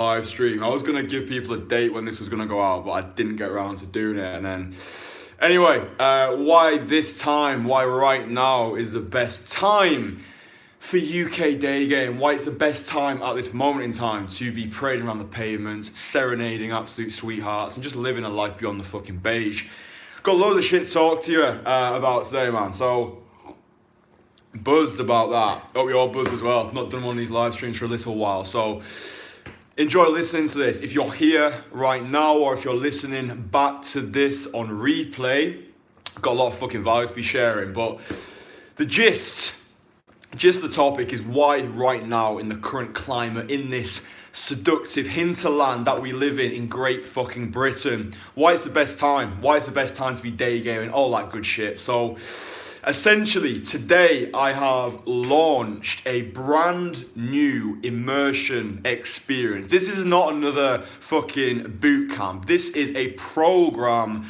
live stream. I was going to give people a date when this was going to go out, but I didn't get around to doing it. And then, anyway, why this time, why right now is the best time for UK Daygame, why it's the best time at this moment in time to be parading around the pavements, serenading absolute sweethearts, and just living a life beyond the fucking beige. Got loads of shit to talk to you about today, man. So, buzzed about that. Hope you're all buzzed as well. I've not done one of these live streams for a little while, so enjoy listening to this. If you're here right now, or if you're listening back to this on replay, I've got a lot of fucking value to be sharing, but the gist the topic is why right now, in the current climate, in this seductive hinterland that we live in Great fucking Britain, why it's the best time, why it's the best time to be day gaming, all that good shit. So essentially today I have launched a brand new immersion experience. This is not another fucking boot camp. This is a program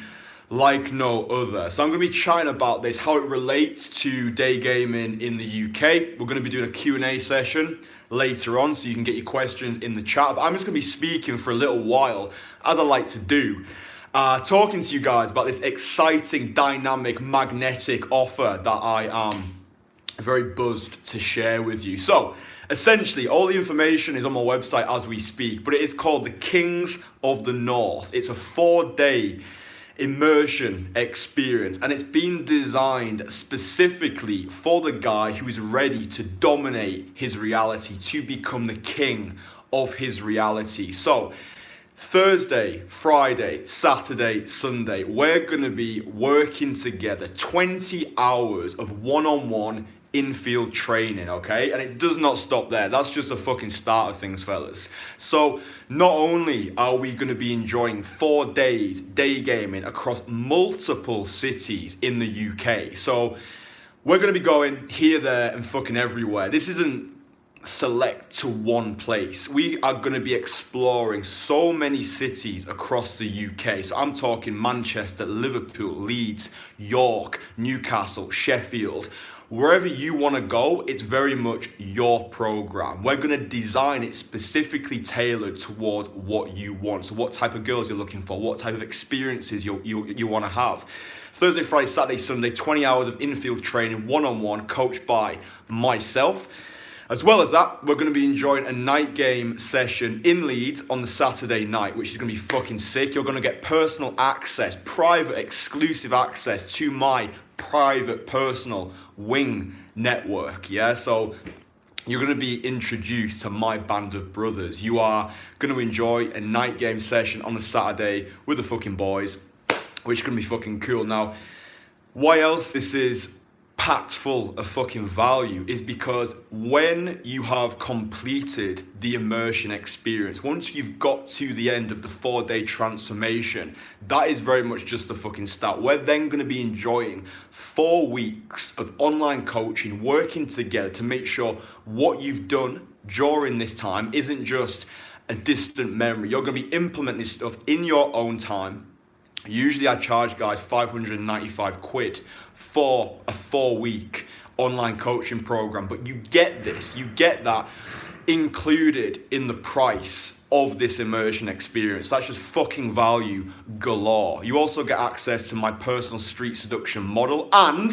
like no other. So I'm going to be chatting about this, how it relates to day gaming in the UK. We're going to be doing a Q&A session later on, so you can get your questions in the chat. But I'm just going to be speaking for a little while, as I like to do, talking to you guys about this exciting, dynamic, magnetic offer that I am very buzzed to share with you. So essentially, all the information is on my website as we speak, but it is called the Kings of the North. It's a 4-day immersion experience, and it's been designed specifically for the guy who is ready to dominate his reality, to become the king of his reality. So Thursday, Friday, Saturday, Sunday, we're going to be working together 20 hours of one-on-one in-field training, okay? And it does not stop there. That's just a fucking start of things, fellas. So not only are we going to be enjoying 4 days day gaming across multiple cities in the UK, so we're going to be going here, there, and fucking everywhere. This isn't select to one place. We are going to be exploring so many cities across the UK. So I'm talking Manchester, Liverpool, Leeds, York, Newcastle, Sheffield. Wherever you want to go, it's very much your program. We're going to design it specifically tailored towards what you want. So what type of girls you're looking for, what type of experiences you want to have. Thursday, Friday, Saturday, Sunday, 20 hours of in-field training, one-on-one, coached by myself. As well as that, we're going to be enjoying a night game session in Leeds on the Saturday night, which is going to be fucking sick. You're going to get personal access, private, exclusive access to my private, personal wing network, yeah? So you're going to be introduced to my band of brothers. You are going to enjoy a night game session on a Saturday with the fucking boys, which is going to be fucking cool. Now, why else this is packed full of fucking value is because when you have completed the immersion experience, once you've got to the end of the 4-day transformation, that is very much just the fucking start. We're then going to be enjoying 4 weeks of online coaching, working together to make sure what you've done during this time isn't just a distant memory. You're going to be implementing this stuff in your own time. Usually I charge guys 595 quid for a 4-week online coaching program, but you get this, you get that included in the price of this immersion experience. That's just fucking value galore. You also get access to my personal street seduction model, and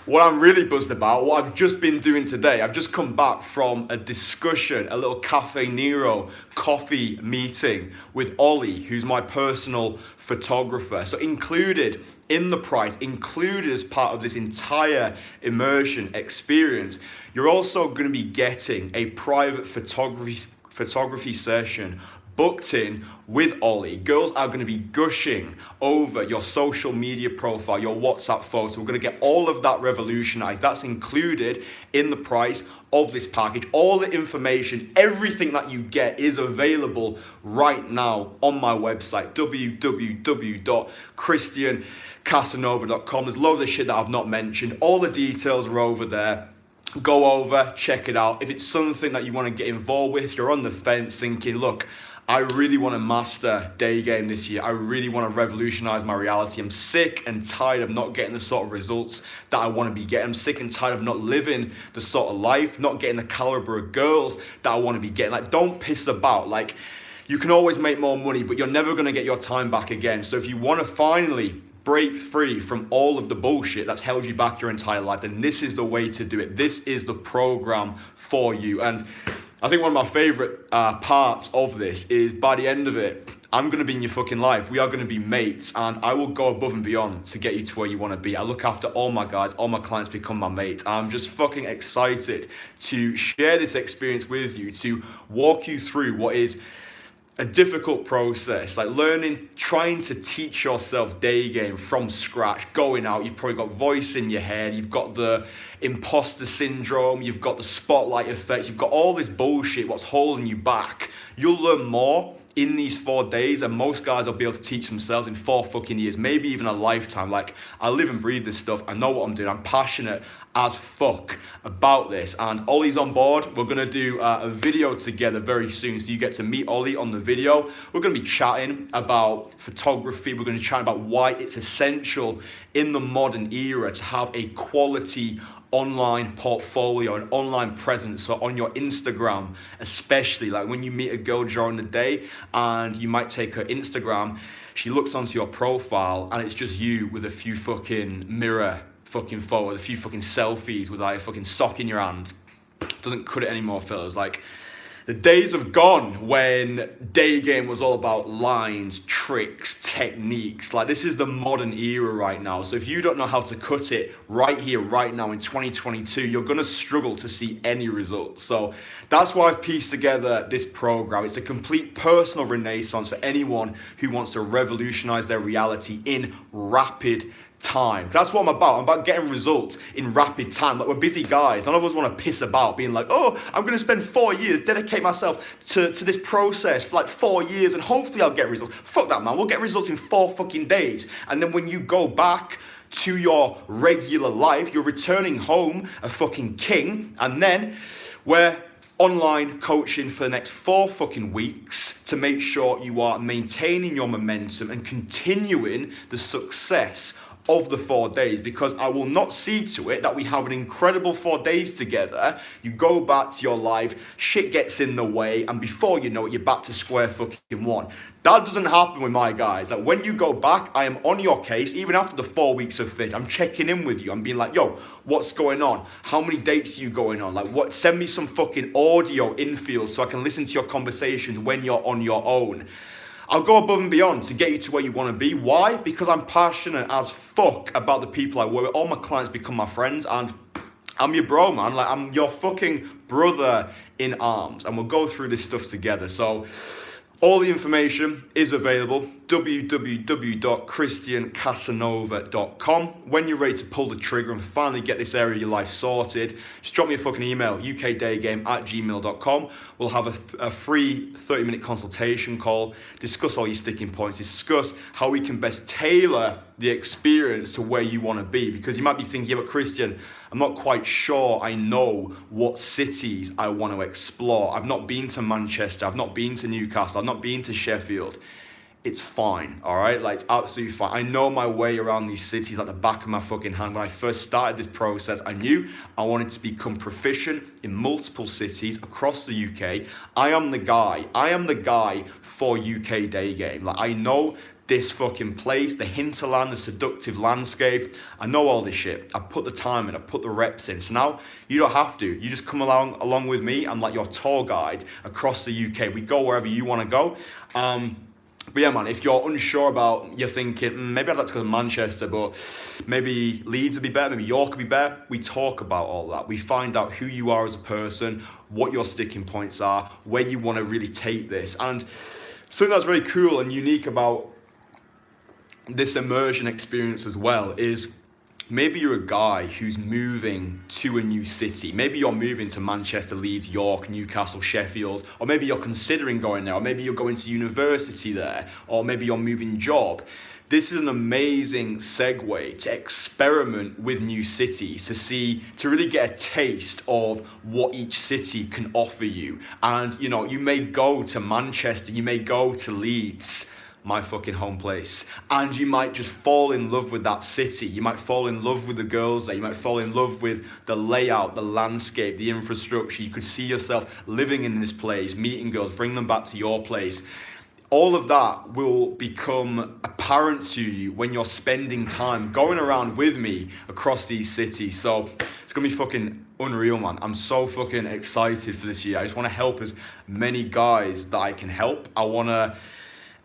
what I'm really buzzed about, what I've just been doing today, I've just come back from a discussion, a little Cafe Nero coffee meeting with Ollie, who's my personal photographer. So included in the price, included as part of this entire immersion experience, you're also going to be getting a private photography session booked in with Ollie. Girls are going to be gushing over your social media profile, your WhatsApp photo. We're going to get all of that revolutionized. That's included in the price of this package. All the information, everything that you get is available right now on my website, www.christiancasanova.com. There's loads of shit that I've not mentioned. All the details are over there. Go over, check it out. If it's something that you want to get involved with, you're on the fence thinking, look, I really want to master day game this year. I really want to revolutionize my reality. I'm sick and tired of not getting the sort of results that I want to be getting. I'm sick and tired of not living the sort of life, not getting the caliber of girls that I want to be getting. Like, don't piss about. Like, you can always make more money, but you're never going to get your time back again. So if you want to finally break free from all of the bullshit that's held you back your entire life, then this is the way to do it. This is the program for you. And I think one of my favorite parts of this is, by the end of it, I'm going to be in your fucking life. We are going to be mates, and I will go above and beyond to get you to where you want to be. I look after all my guys, all my clients become my mates. I'm just fucking excited to share this experience with you, to walk you through what is a difficult process, like learning, trying to teach yourself Daygame from scratch, going out. You've probably got voice in your head, you've got the imposter syndrome, you've got the spotlight effect, you've got all this bullshit, what's holding you back. You'll learn more in these 4 days, and most guys will be able to teach themselves in 4 fucking years, maybe even a lifetime. Like, I live and breathe this stuff. I know what I'm doing. I'm passionate as fuck about this. And Ollie's on board. We're gonna do a video together very soon, so you get to meet Ollie on the video. We're gonna be chatting about photography. We're gonna chat about why it's essential in the modern era to have a quality online portfolio, an online presence. So on your Instagram, especially, like when you meet a girl during the day and you might take her Instagram, she looks onto your profile and it's just you with a few fucking mirror fucking photos, a few fucking selfies with like a fucking sock in your hand. Doesn't cut it anymore, fellas. Like, the days have gone when Daygame was all about lines, tricks, techniques. Like, this is the modern era right now. So if you don't know how to cut it right here, right now in 2022, you're gonna struggle to see any results. So that's why I've pieced together this program. It's a complete personal renaissance for anyone who wants to revolutionize their reality in rapid time. That's what I'm about. I'm about getting results in rapid time. Like, we're busy guys. None of us want to piss about being like, oh, I'm going to spend 4 years, dedicate myself to this process for like 4 years and hopefully I'll get results. Fuck that, man. We'll get results in 4 fucking days. And then when you go back to your regular life, you're returning home a fucking king. And then we're online coaching for the next 4 fucking weeks to make sure you are maintaining your momentum and continuing the success of the 4 days, because I will not see to it that we have an incredible 4 days together. You go back to your life, shit gets in the way, and before you know it, you're back to square fucking one. That doesn't happen with my guys. Like, when you go back, I am on your case. Even after the 4 weeks of finished, I'm checking in with you. I'm being like, yo, what's going on? How many dates are you going on? Like, what? Send me some fucking audio infield so I can listen to your conversations when you're on your own. I'll go above and beyond to get you to where you want to be. Why? Because I'm passionate as fuck about the people I work with. All my clients become my friends, and I'm your bro, man. Like, I'm your fucking brother in arms, and we'll go through this stuff together. So all the information is available, www.christiancasanova.com. When you're ready to pull the trigger and finally get this area of your life sorted, just drop me a fucking email, ukdaygame@gmail.com. We'll have a free 30-minute consultation call, discuss all your sticking points, discuss how we can best tailor the experience to where you want to be. Because you might be thinking, yeah, but Christian, I'm not quite sure I know what cities I want to explore. I've not been to Manchester, I've not been to Newcastle, I've not been to Sheffield. It's fine, all right? Like, it's absolutely fine. I know my way around these cities like the back of my fucking hand. When I first started this process, I knew I wanted to become proficient in multiple cities across the UK. I am the guy for UK Daygame. Like, I know this fucking place, the hinterland, the seductive landscape. I know all this shit. I put the time in, I put the reps in. So now you don't have to. You just come along with me. I'm like your tour guide across the UK. We go wherever you want to go. But yeah, man, if you're unsure about, you're thinking, maybe I'd like to go to Manchester, but maybe Leeds would be better, maybe York would be better. We talk about all that. We find out who you are as a person, what your sticking points are, where you want to really take this. And something that's really cool and unique about this immersion experience as well is, maybe you're a guy who's moving to a new city. Maybe you're moving to Manchester, Leeds, York, Newcastle, Sheffield, or maybe you're considering going there, or maybe you're going to university there, or maybe you're moving job. This is an amazing segue to experiment with new cities, to really get a taste of what each city can offer you. And, you know, you may go to Manchester, you may go to Leeds, my fucking home place. And you might just fall in love with that city. You might fall in love with the girls there. You might fall in love with the layout, the landscape, the infrastructure. You could see yourself living in this place, meeting girls, bring them back to your place. All of that will become apparent to you when you're spending time going around with me across these cities. So it's gonna be fucking unreal, man. I'm so fucking excited for this year. I just want to help as many guys that I can help. I want to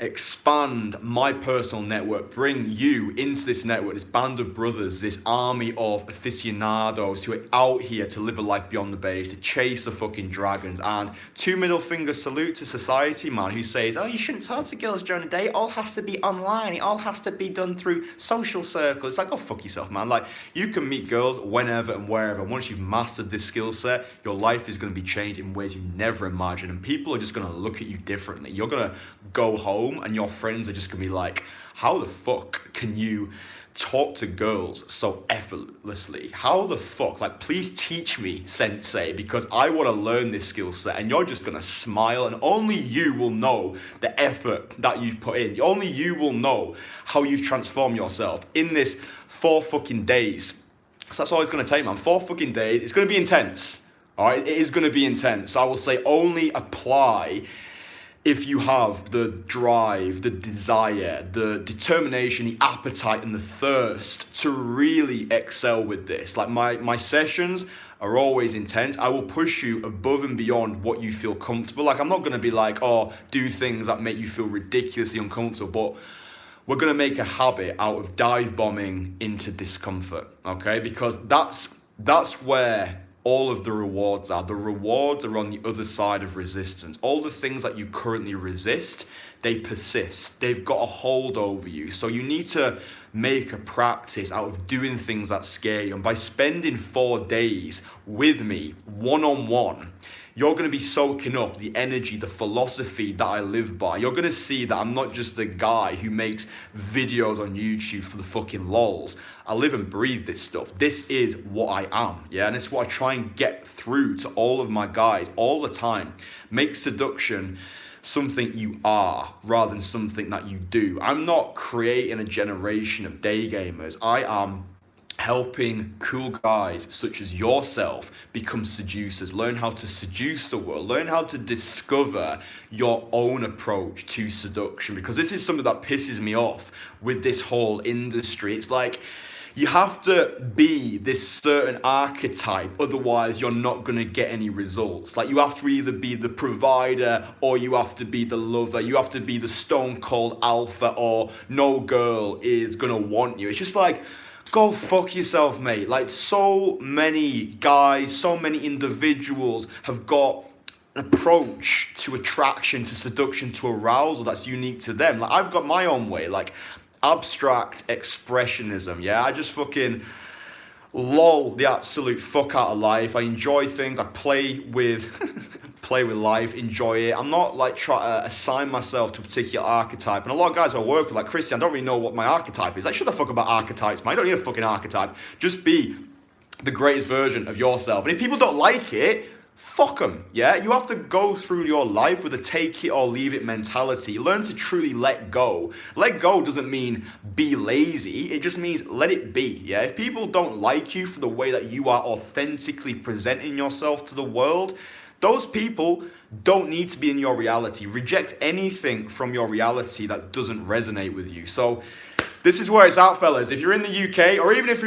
expand my personal network, bring you into this network, this band of brothers, this army of aficionados who are out here to live a life beyond the base, to chase the fucking dragons. And two middle finger salute to society, man, who says, oh, you shouldn't talk to girls during the day, it all has to be online, it all has to be done through social circles. It's like, oh, fuck yourself, man. Like, you can meet girls whenever and wherever. And once you've mastered this skill set, your life is going to be changed in ways you never imagined, and people are just going to look at you differently. You're going to go home and your friends are just gonna be like, how the fuck can you talk to girls so effortlessly? How the fuck? Like, please teach me, sensei, because I want to learn this skill set. And you're just gonna smile, and only you will know the effort that you've put in. Only you will know how you've transformed yourself in this 4 fucking days. So that's all it's gonna take, man. 4 fucking days. It's gonna be intense. All right, it is gonna be intense. So I will say only apply if you have the drive, the desire, the determination, the appetite, and the thirst to really excel with this. Like, my sessions are always intense. I will push you above and beyond what you feel comfortable. Like, I'm not going to be like, oh, do things that make you feel ridiculously uncomfortable, but we're going to make a habit out of dive bombing into discomfort, okay? Because that's where all of the rewards are. The rewards are on the other side of resistance. All the things that you currently resist, they persist. They've got a hold over you. So you need to make a practice out of doing things that scare you. And by spending 4 days with me, one-on-one, you're going to be soaking up the energy, the philosophy that I live by. You're going to see that I'm not just a guy who makes videos on YouTube for the fucking lols. I live and breathe this stuff. This is what I am, yeah? And it's what I try and get through to all of my guys all the time. Make seduction something you are rather than something that you do. I'm not creating a generation of day gamers. I am helping cool guys such as yourself become seducers, learn how to seduce the world, learn how to discover your own approach to seduction, because this is something that pisses me off with this whole industry. It's like, you have to be this certain archetype, otherwise you're not going to get any results. Like, you have to either be the provider or you have to be the lover. You have to be the stone cold alpha, or no girl is going to want you. It's just like, go fuck yourself, mate. Like, so many guys, so many individuals have got an approach to attraction, to seduction, to arousal that's unique to them. Like, I've got my own way. Like, abstract expressionism, yeah? I just fucking lol the absolute fuck out of life. I enjoy things. I play with play with life, enjoy it. I'm not like trying to assign myself to a particular archetype. And a lot of guys I work with, like Christian, I don't really know what my archetype is. Like, shut the fuck about archetypes, man. I don't need a fucking archetype. Just be the greatest version of yourself. And if people don't like it, fuck them, yeah? You have to go through your life with a take it or leave it mentality. Learn to truly let go. Let go doesn't mean be lazy. It just means let it be, yeah? If people don't like you for the way that you are authentically presenting yourself to the world, those people don't need to be in your reality. Reject anything from your reality that doesn't resonate with you. So this is where it's at, fellas. If you're in the UK, or even if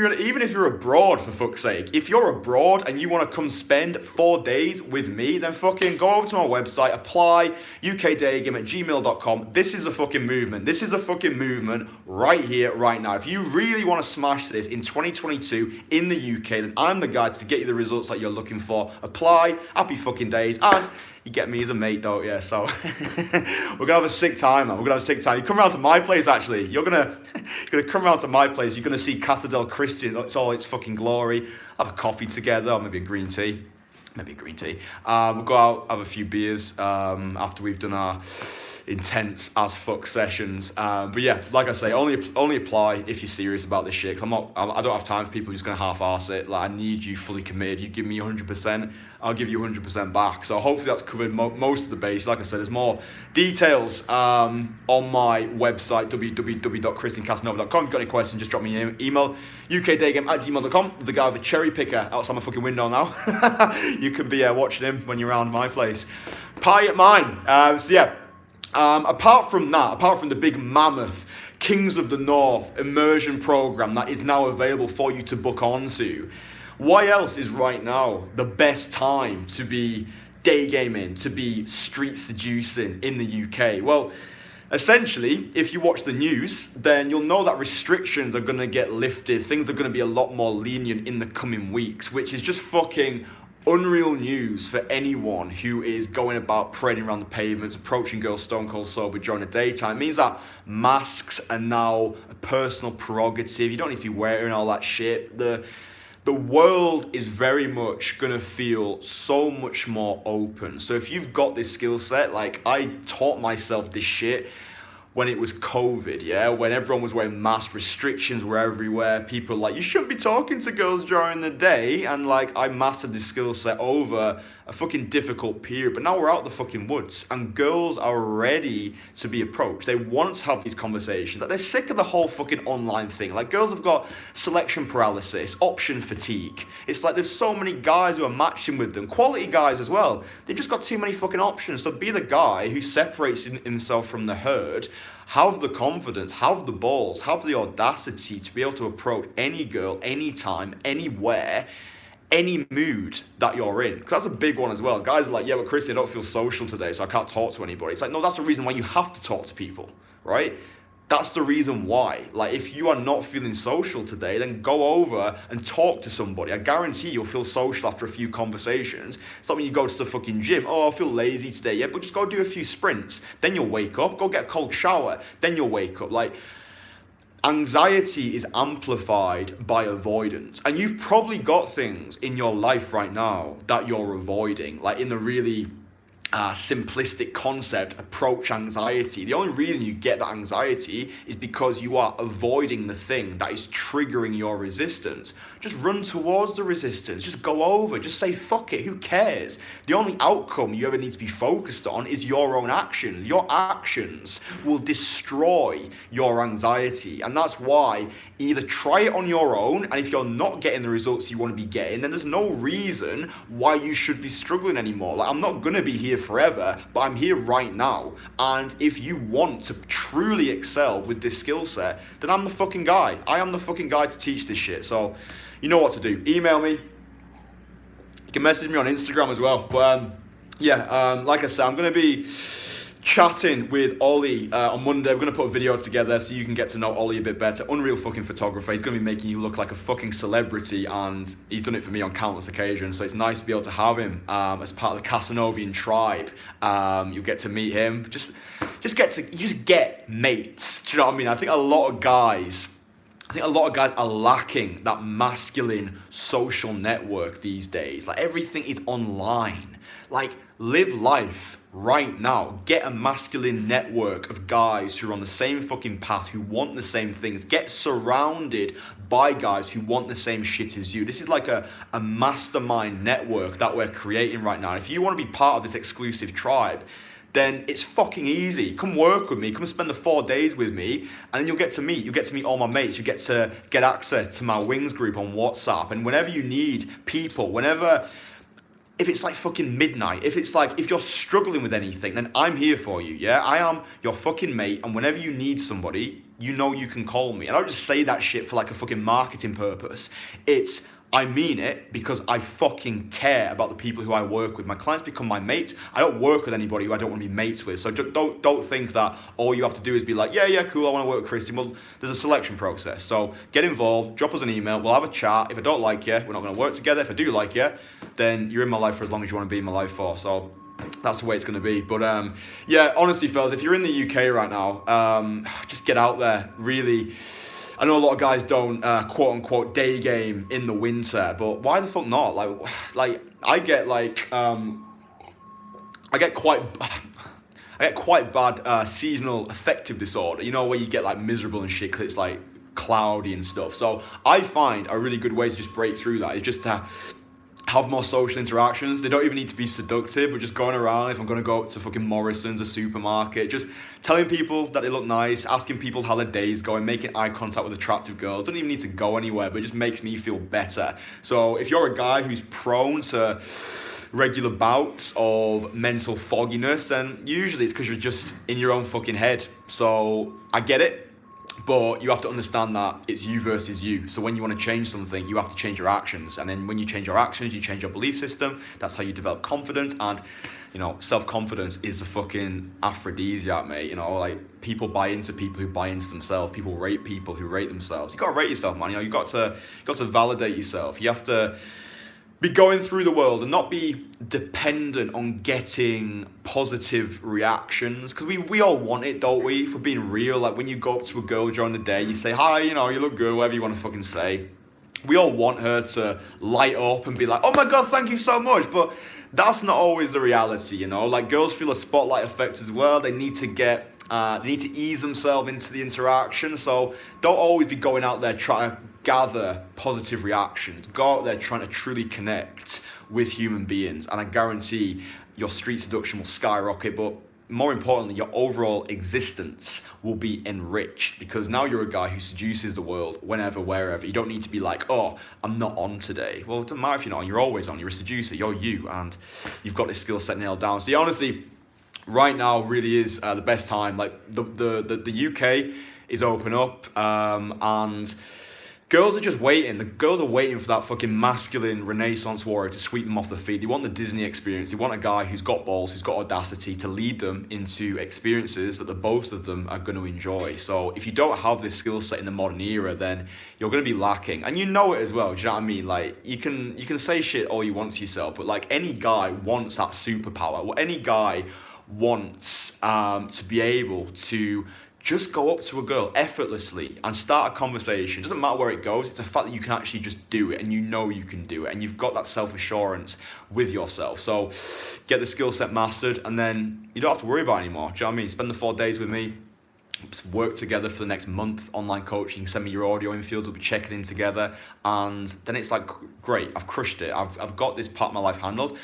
you're abroad, for fuck's sake, if you're abroad and you want to come spend 4 days with me, then fucking go over to my website, apply, ukdaygame@gmail.com. This is a fucking movement. This is a fucking movement right here, right now. If you really want to smash this in 2022 in the UK, then I'm the guy to get you the results that you're looking for. Apply, happy fucking days, and you get me as a mate, don't you? So we're gonna have a sick time, man. We're gonna have a sick time. You come around to my place, actually. You're gonna come around to my place. You're gonna see Casa del Cristian. It's all its fucking glory. Have a coffee together, or maybe a green tea. We'll go out, have a few beers after we've done our intense as fuck sessions. But yeah, like I say, only apply if you're serious about this shit. Cause I don't have time for people who's gonna half-arse it. Like, I need you fully committed. You give me 100%, I'll give you 100% back. So hopefully that's covered most of the base. Like I said, there's more details on my website, www.christiancasanova.com. If you've got any questions, just drop me an email, ukdaygame@gmail.com. There's a guy with a cherry picker outside my fucking window now. You can be watching him when you're around my place. Pie at mine. Apart from the big mammoth Kings of the North immersion program that is now available for you to book onto, why else is right now the best time to be daygaming, to be street seducing in the UK? Well, essentially, if you watch the news, then you'll know that restrictions are going to get lifted. Things are going to be a lot more lenient in the coming weeks, which is just fucking unreal news for anyone who is going about parading around the pavements, approaching girls stone cold sober during the daytime. It means that masks are now a personal prerogative. You don't need to be wearing all that shit. The world is very much going to feel so much more open. So if you've got this skill set, like I taught myself this shit when it was COVID, yeah, when everyone was wearing masks, restrictions were everywhere, people were like, you shouldn't be talking to girls during the day, and like, I mastered this skill set over a fucking difficult period, but now we're out the fucking woods, and girls are ready to be approached. They want to have these conversations, like, they're sick of the whole fucking online thing. Like, girls have got selection paralysis, option fatigue. It's like, there's so many guys who are matching with them, quality guys as well. They've just got too many fucking options, so be the guy who separates himself from the herd. Have the confidence, have the balls, have the audacity to be able to approach any girl, anytime, anywhere, any mood that you're in. Because that's a big one as well. Guys are like, yeah, but Christian, I don't feel social today, so I can't talk to anybody. It's like, no, that's the reason why you have to talk to people, right? That's the reason why. Like, if you are not feeling social today, then go over and talk to somebody. I guarantee you'll feel social after a few conversations. It's like when you go to the fucking gym. Oh, I feel lazy today. Yeah, but just go do a few sprints. Then you'll wake up. Go get a cold shower. Then you'll wake up. Like, anxiety is amplified by avoidance. And you've probably got things in your life right now that you're avoiding. Like, in the really simplistic concept, approach anxiety. The only reason you get that anxiety is because you are avoiding the thing that is triggering your resistance. Just run towards the resistance. Just go over. Just say, fuck it. Who cares? The only outcome you ever need to be focused on is your own actions. Your actions will destroy your anxiety. And that's why either try it on your own, and if you're not getting the results you want to be getting, then there's no reason why you should be struggling anymore. Like, I'm not going to be here forever, but I'm here right now. And if you want to truly excel with this skill set, then I'm the fucking guy. I am the fucking guy to teach this shit. So you know what to do. Email me. You can message me on Instagram as well. But like I said, I'm going to be chatting with Ollie on Monday. We're going to put a video together so you can get to know Ollie a bit better. Unreal fucking photographer. He's going to be making you look like a fucking celebrity, and he's done it for me on countless occasions. So it's nice to be able to have him as part of the Casanovian tribe. You'll get to meet him. Just get mates. Do you know what I mean? I think a lot of guys are lacking that masculine social network these days. Like, everything is online. Like, live life right now. Get a masculine network of guys who are on the same fucking path, who want the same things. Get surrounded by guys who want the same shit as you. This is like a mastermind network that we're creating right now. If you want to be part of this exclusive tribe, then it's fucking easy. Come work with me. Come spend the 4 days with me, and then you'll get to meet all my mates. You get to get access to my Wings group on WhatsApp. And whenever you need people, if it's like fucking midnight, if you're struggling with anything, then I'm here for you, yeah? I am your fucking mate, and whenever you need somebody, you know you can call me. And I don't just say that shit for like a fucking marketing purpose. I mean it because I fucking care about the people who I work with. My clients become my mates. I don't work with anybody who I don't want to be mates with. So don't think that all you have to do is be like, yeah, cool, I want to work with Christian. Well, there's a selection process. So get involved, drop us an email, we'll have a chat. If I don't like you, we're not going to work together. If I do like you, then you're in my life for as long as you want to be in my life for. So that's the way it's going to be. But honestly, fellas, if you're in the UK right now, just get out there, really. I know a lot of guys don't quote unquote day game in the winter, but why the fuck not? Like I get quite I get quite bad seasonal affective disorder. You know, where you get like miserable and shit because it's like cloudy and stuff. So I find a really good way to just break through that is just to have more social interactions. They don't even need to be seductive, but just going around, if I'm going to go to fucking Morrison's, a supermarket, just telling people that they look nice, asking people how their day's going, making eye contact with attractive girls. Don't even need to go anywhere, but it just makes me feel better. So if you're a guy who's prone to regular bouts of mental fogginess, then usually it's because you're just in your own fucking head. So I get it. But you have to understand that it's you versus you. So when you want to change something, you have to change your actions. And then when you change your actions, you change your belief system. That's how you develop confidence. And, you know, self-confidence is a fucking aphrodisiac, mate. You know, like, people buy into people who buy into themselves. People rate people who rate themselves. You got to rate yourself, man. You know, you got to validate yourself. You have to be going through the world and not be dependent on getting positive reactions, because we all want it, don't we? For being real, like when you go up to a girl during the day, you say hi, you know, you look good, whatever you want to fucking say. We all want her to light up and be like, oh my god, thank you so much. But that's not always the reality, you know. Like, girls feel a spotlight effect as well. They need to ease themselves into the interaction. So don't always be going out there trying to gather positive reactions. Go out there trying to truly connect with human beings, and I guarantee your street seduction will skyrocket, but more importantly, your overall existence will be enriched, because now you're a guy who seduces the world whenever, wherever. You don't need to be like, oh, I'm not on today. Well, it doesn't matter if you're not on, you're always on. You're a seducer, you're you, and you've got this skill set nailed down. So yeah, honestly, right now really is the best time. Like, the UK is open up, and girls are just waiting. The girls are waiting for that fucking masculine Renaissance warrior to sweep them off their feet. They want the Disney experience. They want a guy who's got balls, who's got audacity to lead them into experiences that the both of them are going to enjoy. So if you don't have this skill set in the modern era, then you're going to be lacking. And you know it as well, do you know what I mean? Like, you can say shit all you want to yourself, but like, any guy wants that superpower. Well, any guy wants to be able to just go up to a girl effortlessly and start a conversation. It doesn't matter where it goes. It's the fact that you can actually just do it, and you know you can do it, and you've got that self-assurance with yourself. So get the skill set mastered, and then you don't have to worry about it anymore. Do you know what I mean? Spend the 4 days with me. Work together for the next month. Online coaching. You can send me your audio infields. We'll be checking in together, and then it's like, great, I've crushed it. I've got this part of my life handled.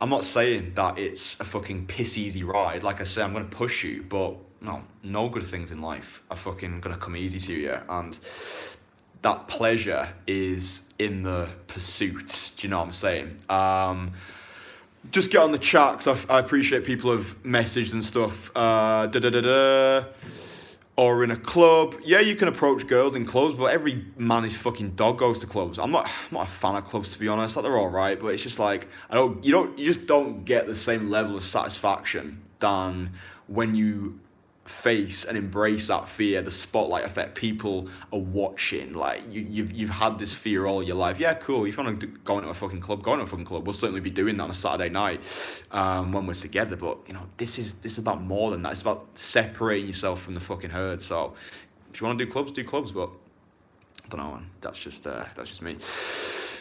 I'm not saying that it's a fucking piss easy ride. Like I said, I'm going to push you, but no good things in life are fucking going to come easy to you. And that pleasure is in the pursuit. Do you know what I'm saying? Just get on the chat, because I appreciate people have messaged and stuff. Or in a club. Yeah, you can approach girls in clubs, but every man is fucking dog goes to clubs. I'm not a fan of clubs, to be honest. Like, they're all right, but it's just like, you just don't get the same level of satisfaction than when you face and embrace that fear, the spotlight effect. People are watching. Like, you've had this fear all your life. Yeah, cool. If you want to go into a fucking club, go into a fucking club. We'll certainly be doing that on a Saturday night when we're together. But you know, this is about more than that. It's about separating yourself from the fucking herd. So if you want to do clubs, do clubs. But I don't know, man. That's just me.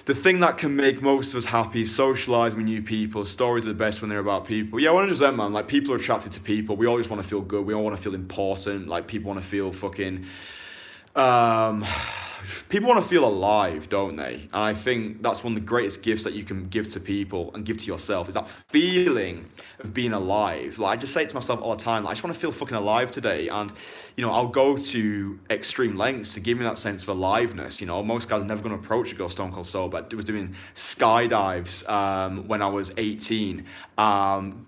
The thing that can make most of us happy is socialising with new people. Stories are the best when they're about people. Yeah, 100%, man. Like, people are attracted to people. We always want to feel good. We all want to feel important. Like, people want to feel fucking... people want to feel alive, don't they? And I think that's one of the greatest gifts that you can give to people and give to yourself, is that feeling of being alive. Like, I just say it to myself all the time, like, I just want to feel fucking alive today. And, you know, I'll go to extreme lengths to give me that sense of aliveness. You know, most guys are never going to approach a girl stone cold sober. I was doing skydives when I was 18.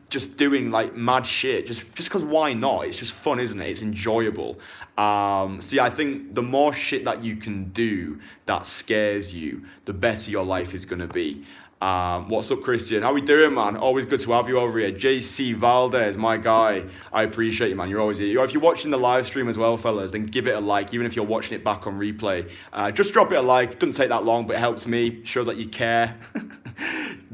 Just doing like mad shit, just because why not? It's just fun, isn't it? It's enjoyable. So yeah, I think the more shit that you can do that scares you, the better your life is going to be. What's up, Christian? How we doing, man? Always good to have you over here. JC Valdez, my guy. I appreciate you, man. You're always here. If you're watching the live stream as well, fellas, then give it a like. Even if you're watching it back on replay, just drop it a like. It doesn't take that long, but it helps me. Shows that you care.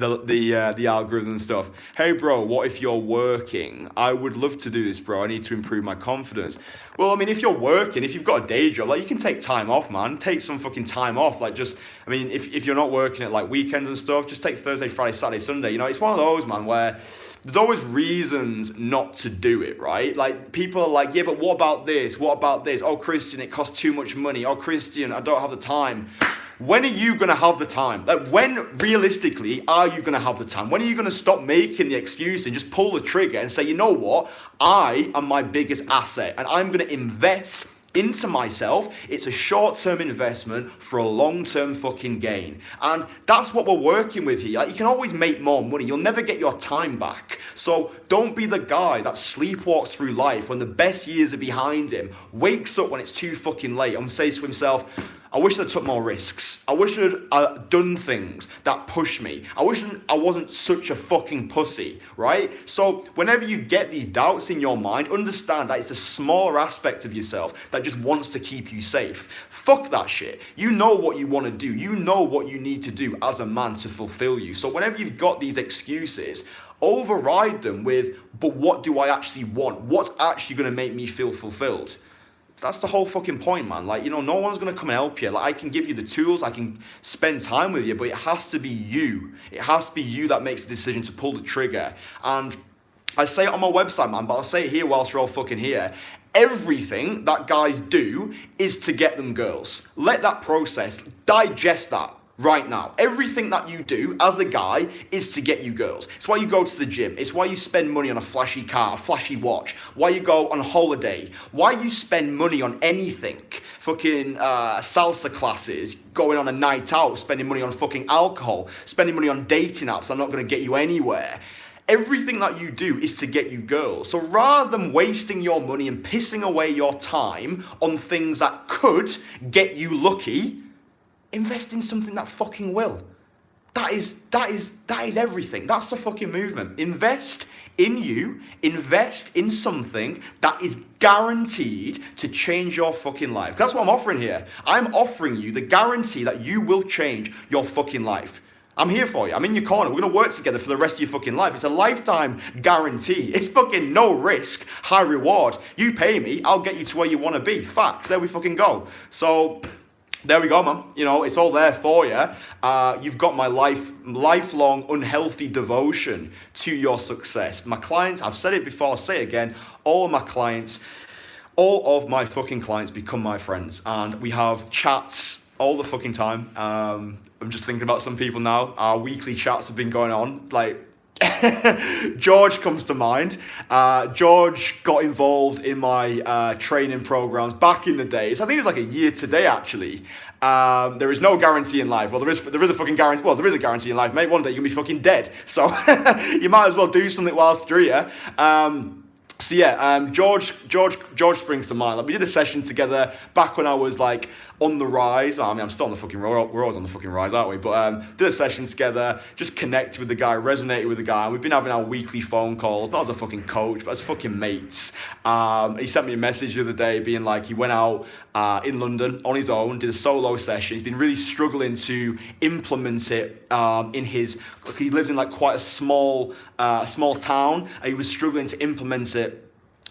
the algorithm and stuff. Hey bro, what if you're working? I would love to do this, bro. I need to improve my confidence. Well, I mean, if you're working, if you've got a day job, like, you can take time off, man. Take some fucking time off. Like, just, I mean, if you're not working at like weekends and stuff, just take Thursday, Friday, Saturday, Sunday. You know, it's one of those, man, where there's always reasons not to do it, right? Like, people are like, yeah, but what about this? What about this? Oh, Christian, it costs too much money. Oh, Christian, I don't have the time. When are you going to have the time? Like, when realistically are you going to have the time? When are you going to stop making the excuse and just pull the trigger and say, you know what? I am my biggest asset and I'm going to invest into myself. It's a short-term investment for a long-term fucking gain. And that's what we're working with here. Like, you can always make more money. You'll never get your time back. So don't be the guy that sleepwalks through life when the best years are behind him, wakes up when it's too fucking late and says to himself, I wish I took more risks. I wish I'd done things that pushed me. I wish I wasn't such a fucking pussy, right? So whenever you get these doubts in your mind, understand that it's a smaller aspect of yourself that just wants to keep you safe. Fuck that shit. You know what you want to do. You know what you need to do as a man to fulfill you. So whenever you've got these excuses, override them with, but what do I actually want? What's actually going to make me feel fulfilled? That's the whole fucking point, man. Like, you know, no one's going to come and help you. Like, I can give you the tools, I can spend time with you, but it has to be you. It has to be you that makes the decision to pull the trigger. And I say it on my website, man, but I'll say it here whilst we're all fucking here. Everything that guys do is to get them girls. Let that process, digest that right now. Everything that you do as a guy is to get you girls. It's why you go to the gym. It's why you spend money on a flashy car, a flashy watch. Why you go on holiday. Why you spend money on anything. Fucking salsa classes, going on a night out, spending money on fucking alcohol, spending money on dating apps that are not going to get you anywhere. Everything that you do is to get you girls. So rather than wasting your money and pissing away your time on things that could get you lucky, invest in something that fucking will. That is everything. That's the fucking movement. Invest in you. Invest in something that is guaranteed to change your fucking life. That's what I'm offering here. I'm offering you the guarantee that you will change your fucking life. I'm here for you. I'm in your corner. We're going to work together for the rest of your fucking life. It's a lifetime guarantee. It's fucking no risk, high reward. You pay me, I'll get you to where you want to be. Facts. There we fucking go. So there we go, man. You know, it's all there for you. You've got my lifelong unhealthy devotion to your success. My clients, I've said it before, I'll say it again, all of my fucking clients become my friends. And we have chats all the fucking time. I'm just thinking about some people now. Our weekly chats have been going on. Like, George comes to mind. George got involved in my training programs back in the days. I think it was like a year today, actually. There is no guarantee in life. Well, there is a fucking guarantee. Well, there is a guarantee in life, mate. One day you're gonna be fucking dead. So you might as well do something whilst you're here. So yeah, George springs to mind. Like, we did a session together back when I was like on the rise. I mean, I'm still on the fucking rise. We're always on the fucking rise, aren't we? But did a session together, just connected with the guy, resonated with the guy. And we've been having our weekly phone calls, not as a fucking coach, but as fucking mates. He sent me a message the other day being like, he went out in London on his own, did a solo session. He's been really struggling to implement it in his. He lived in like quite a small town. And he was struggling to implement it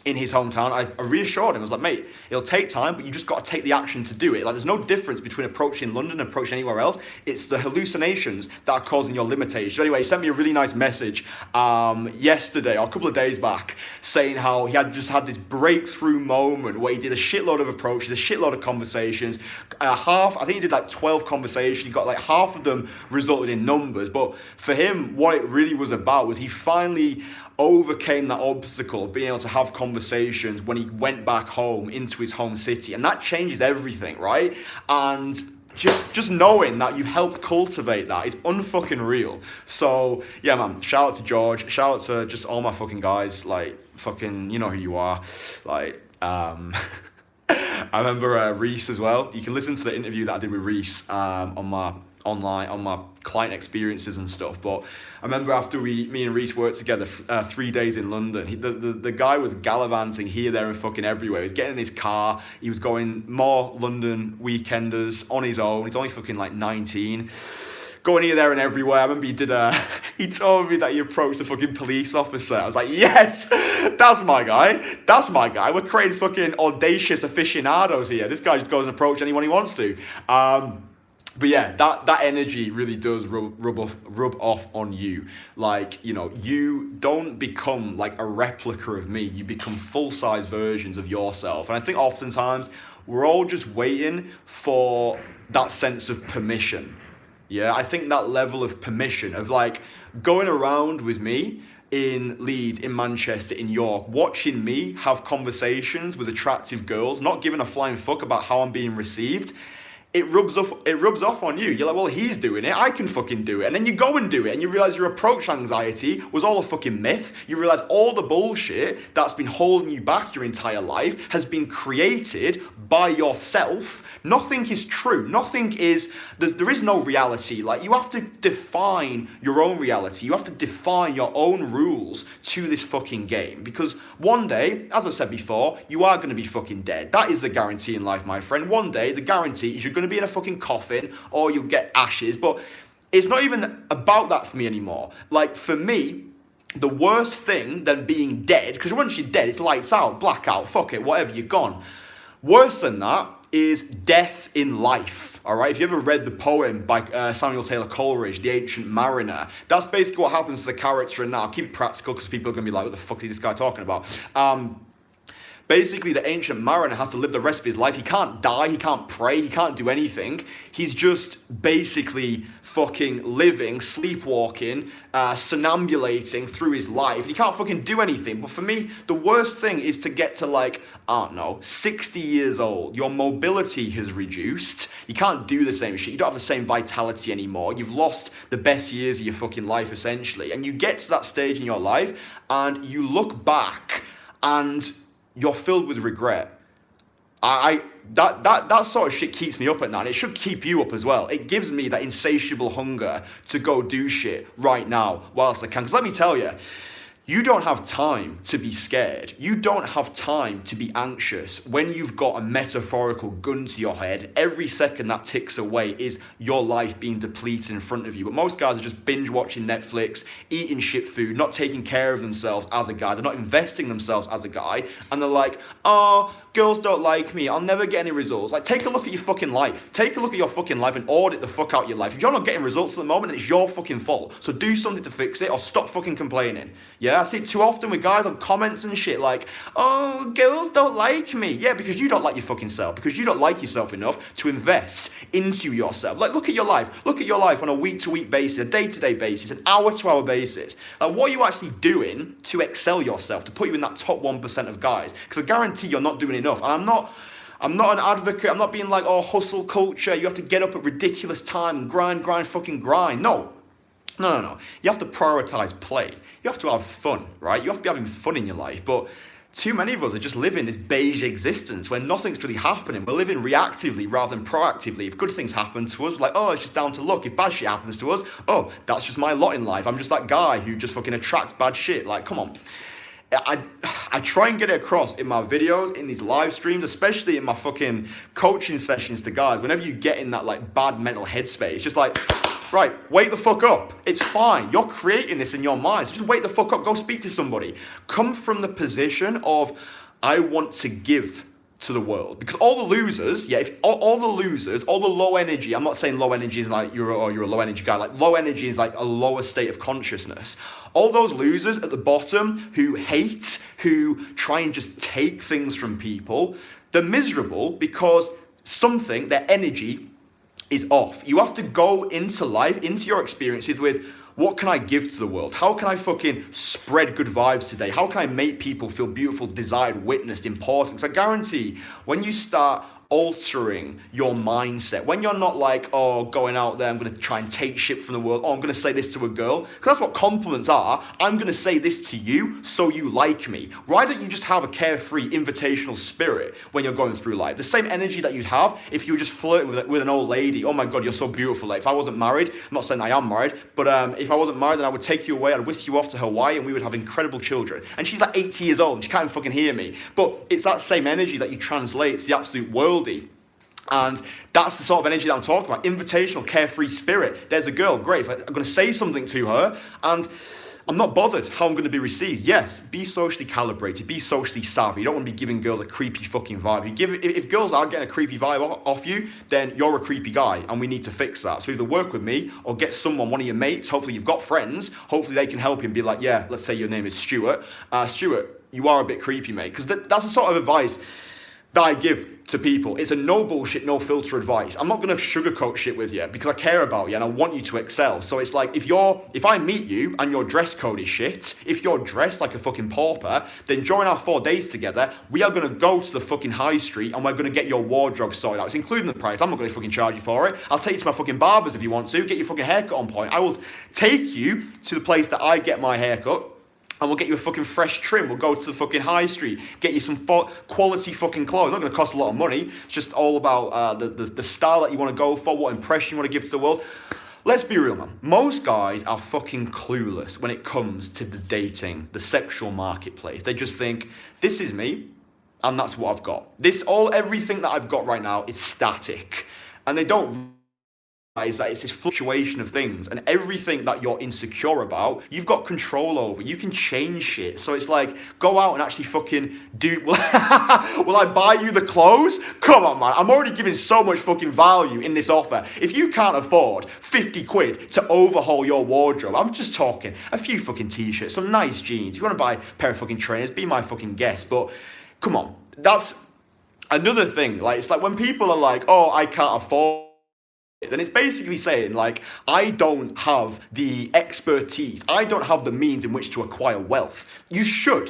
in his hometown. I reassured him. I was like, mate, it'll take time, but you just got to take the action to do it. Like, there's no difference between approaching London and approaching anywhere else. It's the hallucinations that are causing your limitations. So anyway, he sent me a really nice message yesterday, or a couple of days back, saying how he had just had this breakthrough moment where he did a shitload of approaches, a shitload of conversations. I think he did like 12 conversations. He got like half of them resulted in numbers. But for him, what it really was about was he finally overcame that obstacle of being able to have conversations when he went back home into his home city. And that changes everything, right? And just knowing that you helped cultivate that is unfucking real. So yeah, man, shout out to George, shout out to just all my fucking guys, like, fucking, you know who you are. Like, I remember Reese as well. You can listen to the interview that I did with Reese on my client experiences and stuff. But I remember after me and Reese worked together 3 days in London, the guy was gallivanting here, there and fucking everywhere. He was getting in his car, he was going more London weekenders on his own. He's only fucking like 19. going here, there, and everywhere. I remember he told me that he approached a fucking police officer. I was like, yes, that's my guy. That's my guy. We're creating fucking audacious aficionados here. This guy just goes and approaches anyone he wants to. But yeah, that energy really does rub off on you. Like, you know, you don't become like a replica of me. You become full-size versions of yourself. And I think oftentimes we're all just waiting for that sense of permission. Yeah, I think that level of permission of like going around with me in Leeds, in Manchester, in York, watching me have conversations with attractive girls, not giving a flying fuck about how I'm being received. It rubs off on you. You're like, well, he's doing it, I can fucking do it. And then you go and do it, and you realize your approach anxiety was all a fucking myth. You realize all the bullshit that's been holding you back your entire life has been created by yourself. Nothing is true. There is no reality. Like, you have to define your own reality. You have to define your own rules to this fucking game. Because one day, as I said before, you are going to be fucking dead. That is the guarantee in life, my friend. One day, the guarantee is you're going to be in a fucking coffin or you'll get ashes. But it's not even about that for me anymore. Like, for me, the worst thing than being dead, because once you're dead, it's lights out, blackout, fuck it, whatever, you're gone. Worse than that is death in life, all right? If you ever read the poem by Samuel Taylor Coleridge, The Ancient Mariner, that's basically what happens to the character in that. I'll keep it practical because people are going to be like, what the fuck is this guy talking about? Basically, the ancient mariner has to live the rest of his life. He can't die, he can't pray, he can't do anything. He's just basically fucking living, sleepwalking, somnambulating through his life. He can't fucking do anything. But for me, the worst thing is to get to like, I don't know, 60 years old. Your mobility has reduced. You can't do the same shit. You don't have the same vitality anymore. You've lost the best years of your fucking life, essentially. And you get to that stage in your life, and you look back, and you're filled with regret. That sort of shit keeps me up at night. It should keep you up as well. It gives me that insatiable hunger to go do shit right now whilst I can. Because let me tell you, you don't have time to be scared. You don't have time to be anxious when you've got a metaphorical gun to your head. Every second that ticks away is your life being depleted in front of you. But most guys are just binge watching Netflix, eating shit food, not taking care of themselves as a guy. They're not investing themselves as a guy. And they're like, oh, girls don't like me. I'll never get any results. Like, take a look at your fucking life. Take a look at your fucking life and audit the fuck out your life. If you're not getting results at the moment, then it's your fucking fault. So do something to fix it or stop fucking complaining. Yeah, I see it too often with guys on comments and shit like, oh, girls don't like me. Yeah, because you don't like your fucking self. Because you don't like yourself enough to invest into yourself. Like, look at your life. Look at your life on a week-to-week basis, a day-to-day basis, an hour-to-hour basis. Like, what are you actually doing to excel yourself, to put you in that top 1% of guys? Because I guarantee you're not doing enough. And I'm not an advocate. I'm not being like, oh, hustle culture. You have to get up at ridiculous time and grind, fucking grind. No. You have to prioritize play. You have to have fun, right? You have to be having fun in your life. But too many of us are just living this beige existence where nothing's really happening. We're living reactively rather than proactively. If good things happen to us, we're like, oh, it's just down to luck. If bad shit happens to us, oh, that's just my lot in life. I'm just that guy who just fucking attracts bad shit. Like, come on. I try and get it across in my videos, in these live streams, especially in my fucking coaching sessions to guys. Whenever you get in that like bad mental headspace, just like, right, wake the fuck up. It's fine. You're creating this in your mind. So just wake the fuck up. Go speak to somebody. Come from the position of, I want to give to the world. Because all the losers, yeah, if all the losers, all the low energy, I'm not saying low energy is like you're a low energy guy. Like, low energy is like a lower state of consciousness. All those losers at the bottom who hate, who try and just take things from people, they're miserable because their energy is off. You have to go into life, into your experiences with, what can I give to the world? How can I fucking spread good vibes today? How can I make people feel beautiful, desired, witnessed, important? Because I guarantee when you start altering your mindset, when you're not like, oh, going out there, I'm going to try and take shit from the world, oh, I'm going to say this to a girl, because that's what compliments are. I'm going to say this to you so you like me. Why don't you just have a carefree, invitational spirit when you're going through life? The same energy that you'd have if you were just flirting with an old lady. Oh my God, you're so beautiful. Like, if I wasn't married, I'm not saying I am married, but if I wasn't married, then I would take you away, I'd whisk you off to Hawaii, and we would have incredible children. And she's like 80 years old, and she can't even fucking hear me. But it's that same energy that you translate to the absolute worldie. And that's the sort of energy that I'm talking about. Invitational, carefree spirit. There's a girl, great. If I'm going to say something to her and I'm not bothered how I'm going to be received. Yes, be socially calibrated, be socially savvy. You don't want to be giving girls a creepy fucking vibe. If girls are getting a creepy vibe off you, then you're a creepy guy and we need to fix that. So either work with me or get someone, one of your mates, hopefully you've got friends, hopefully they can help you and be like, yeah, let's say your name is Stuart. Stuart, you are a bit creepy, mate. Because that's the sort of advice that I give to people. It's a no bullshit, no filter advice. I'm not going to sugarcoat shit with you because I care about you and I want you to excel. So it's like, if I meet you and your dress code is shit, if you're dressed like a fucking pauper, then during our 4 days together, we are going to go to the fucking high street and we're going to get your wardrobe sorted out. It's including the price. I'm not going to fucking charge you for it. I'll take you to my fucking barbers if you want to. Get your fucking haircut on point. I will take you to the place that I get my haircut. And we'll get you a fucking fresh trim. We'll go to the fucking high street, get you some quality fucking clothes. It's not going to cost a lot of money. It's just all about the style that you want to go for, what impression you want to give to the world. Let's be real, man. Most guys are fucking clueless when it comes to the dating, the sexual marketplace. They just think, this is me, and that's what I've got. Everything that I've got right now is static. And they don't is that it's this fluctuation of things, and everything that you're insecure about, you've got control over. You can change shit. So it's like, go out and actually fucking do. Will I buy you the clothes? Come on, man. I'm already giving so much fucking value in this offer. If you can't afford 50 quid to overhaul your wardrobe, I'm just talking a few fucking t-shirts, some nice jeans. If you want to buy a pair of fucking trainers, be my fucking guest. But come on, that's another thing. Like, it's like when people are like, oh, I can't afford, then it's basically saying, like, I don't have the expertise, I don't have the means in which to acquire wealth. You should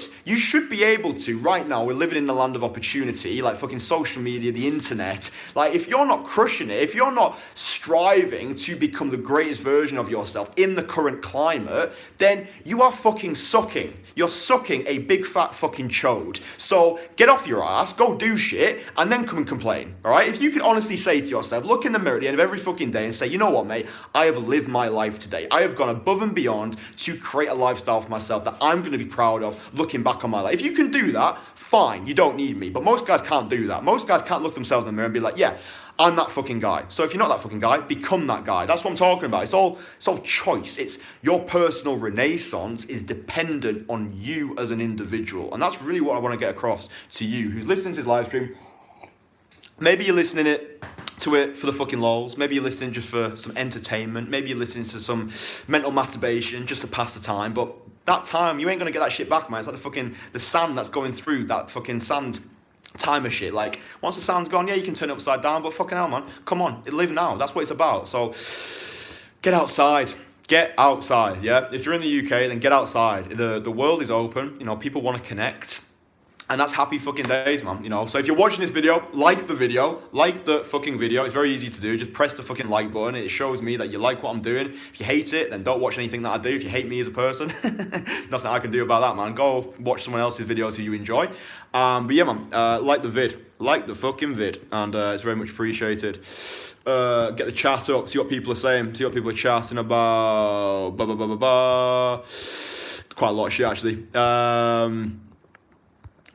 be able to. Right now, we're living in the land of opportunity, like fucking social media, the internet. Like, if you're not crushing it, if you're not striving to become the greatest version of yourself in the current climate, then you are fucking sucking. You're sucking a big fat fucking chode. So get off your ass, go do shit, and then come and complain, all right? If you can honestly say to yourself, look in the mirror at the end of every fucking day and say, you know what, mate, I have lived my life today. I have gone above and beyond to create a lifestyle for myself that I'm going to be proud of looking back on my life. If you can do that, fine, you don't need me. But most guys can't do that. Most guys can't look themselves in the mirror and be like, yeah, I'm that fucking guy. So if you're not that fucking guy, become that guy. That's what I'm talking about. It's all choice. It's your personal renaissance is dependent on you as an individual. And that's really what I want to get across to you who's listening to this live stream. Maybe you're listening to it for the fucking lols. Maybe you're listening just for some entertainment. Maybe you're listening to some mental masturbation just to pass the time. But that time, you ain't gonna get that shit back, man. It's like the sand that's going through that fucking sand timer shit. Like, once the sand's gone, yeah, you can turn it upside down, but fucking hell, man, come on, live now. That's what it's about. So get outside. Get outside, yeah? If you're in the UK, then get outside. The world is open. You know, people want to connect. And that's happy fucking days, man, you know. So if you're watching this video, like the fucking video. It's very easy to do. Just press the fucking like button. It shows me that you like what I'm doing. If you hate it, then don't watch anything that I do. If you hate me as a person, nothing I can do about that, man. Go watch someone else's videos who you enjoy. But yeah, man, like the vid. Like the fucking vid. And it's very much appreciated. Get the chat up, see what people are saying, see what people are chatting about. Quite a lot of shit, actually.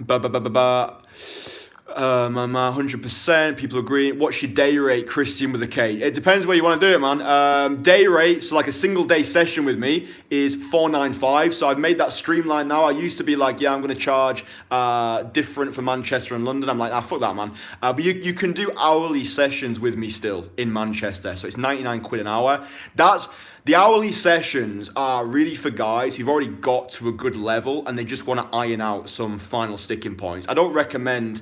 100%. People agree. What's your day rate, Christian with a K? It depends where you want to do it, man. Day rate, so like a single day session with me is $495. So I've made that streamlined now. I used to be like, yeah, I'm going to charge different for Manchester and London. I'm like, fuck that, man. But you can do hourly sessions with me still in Manchester. So it's 99 quid an hour. The hourly sessions are really for guys who've already got to a good level and they just want to iron out some final sticking points. I don't recommend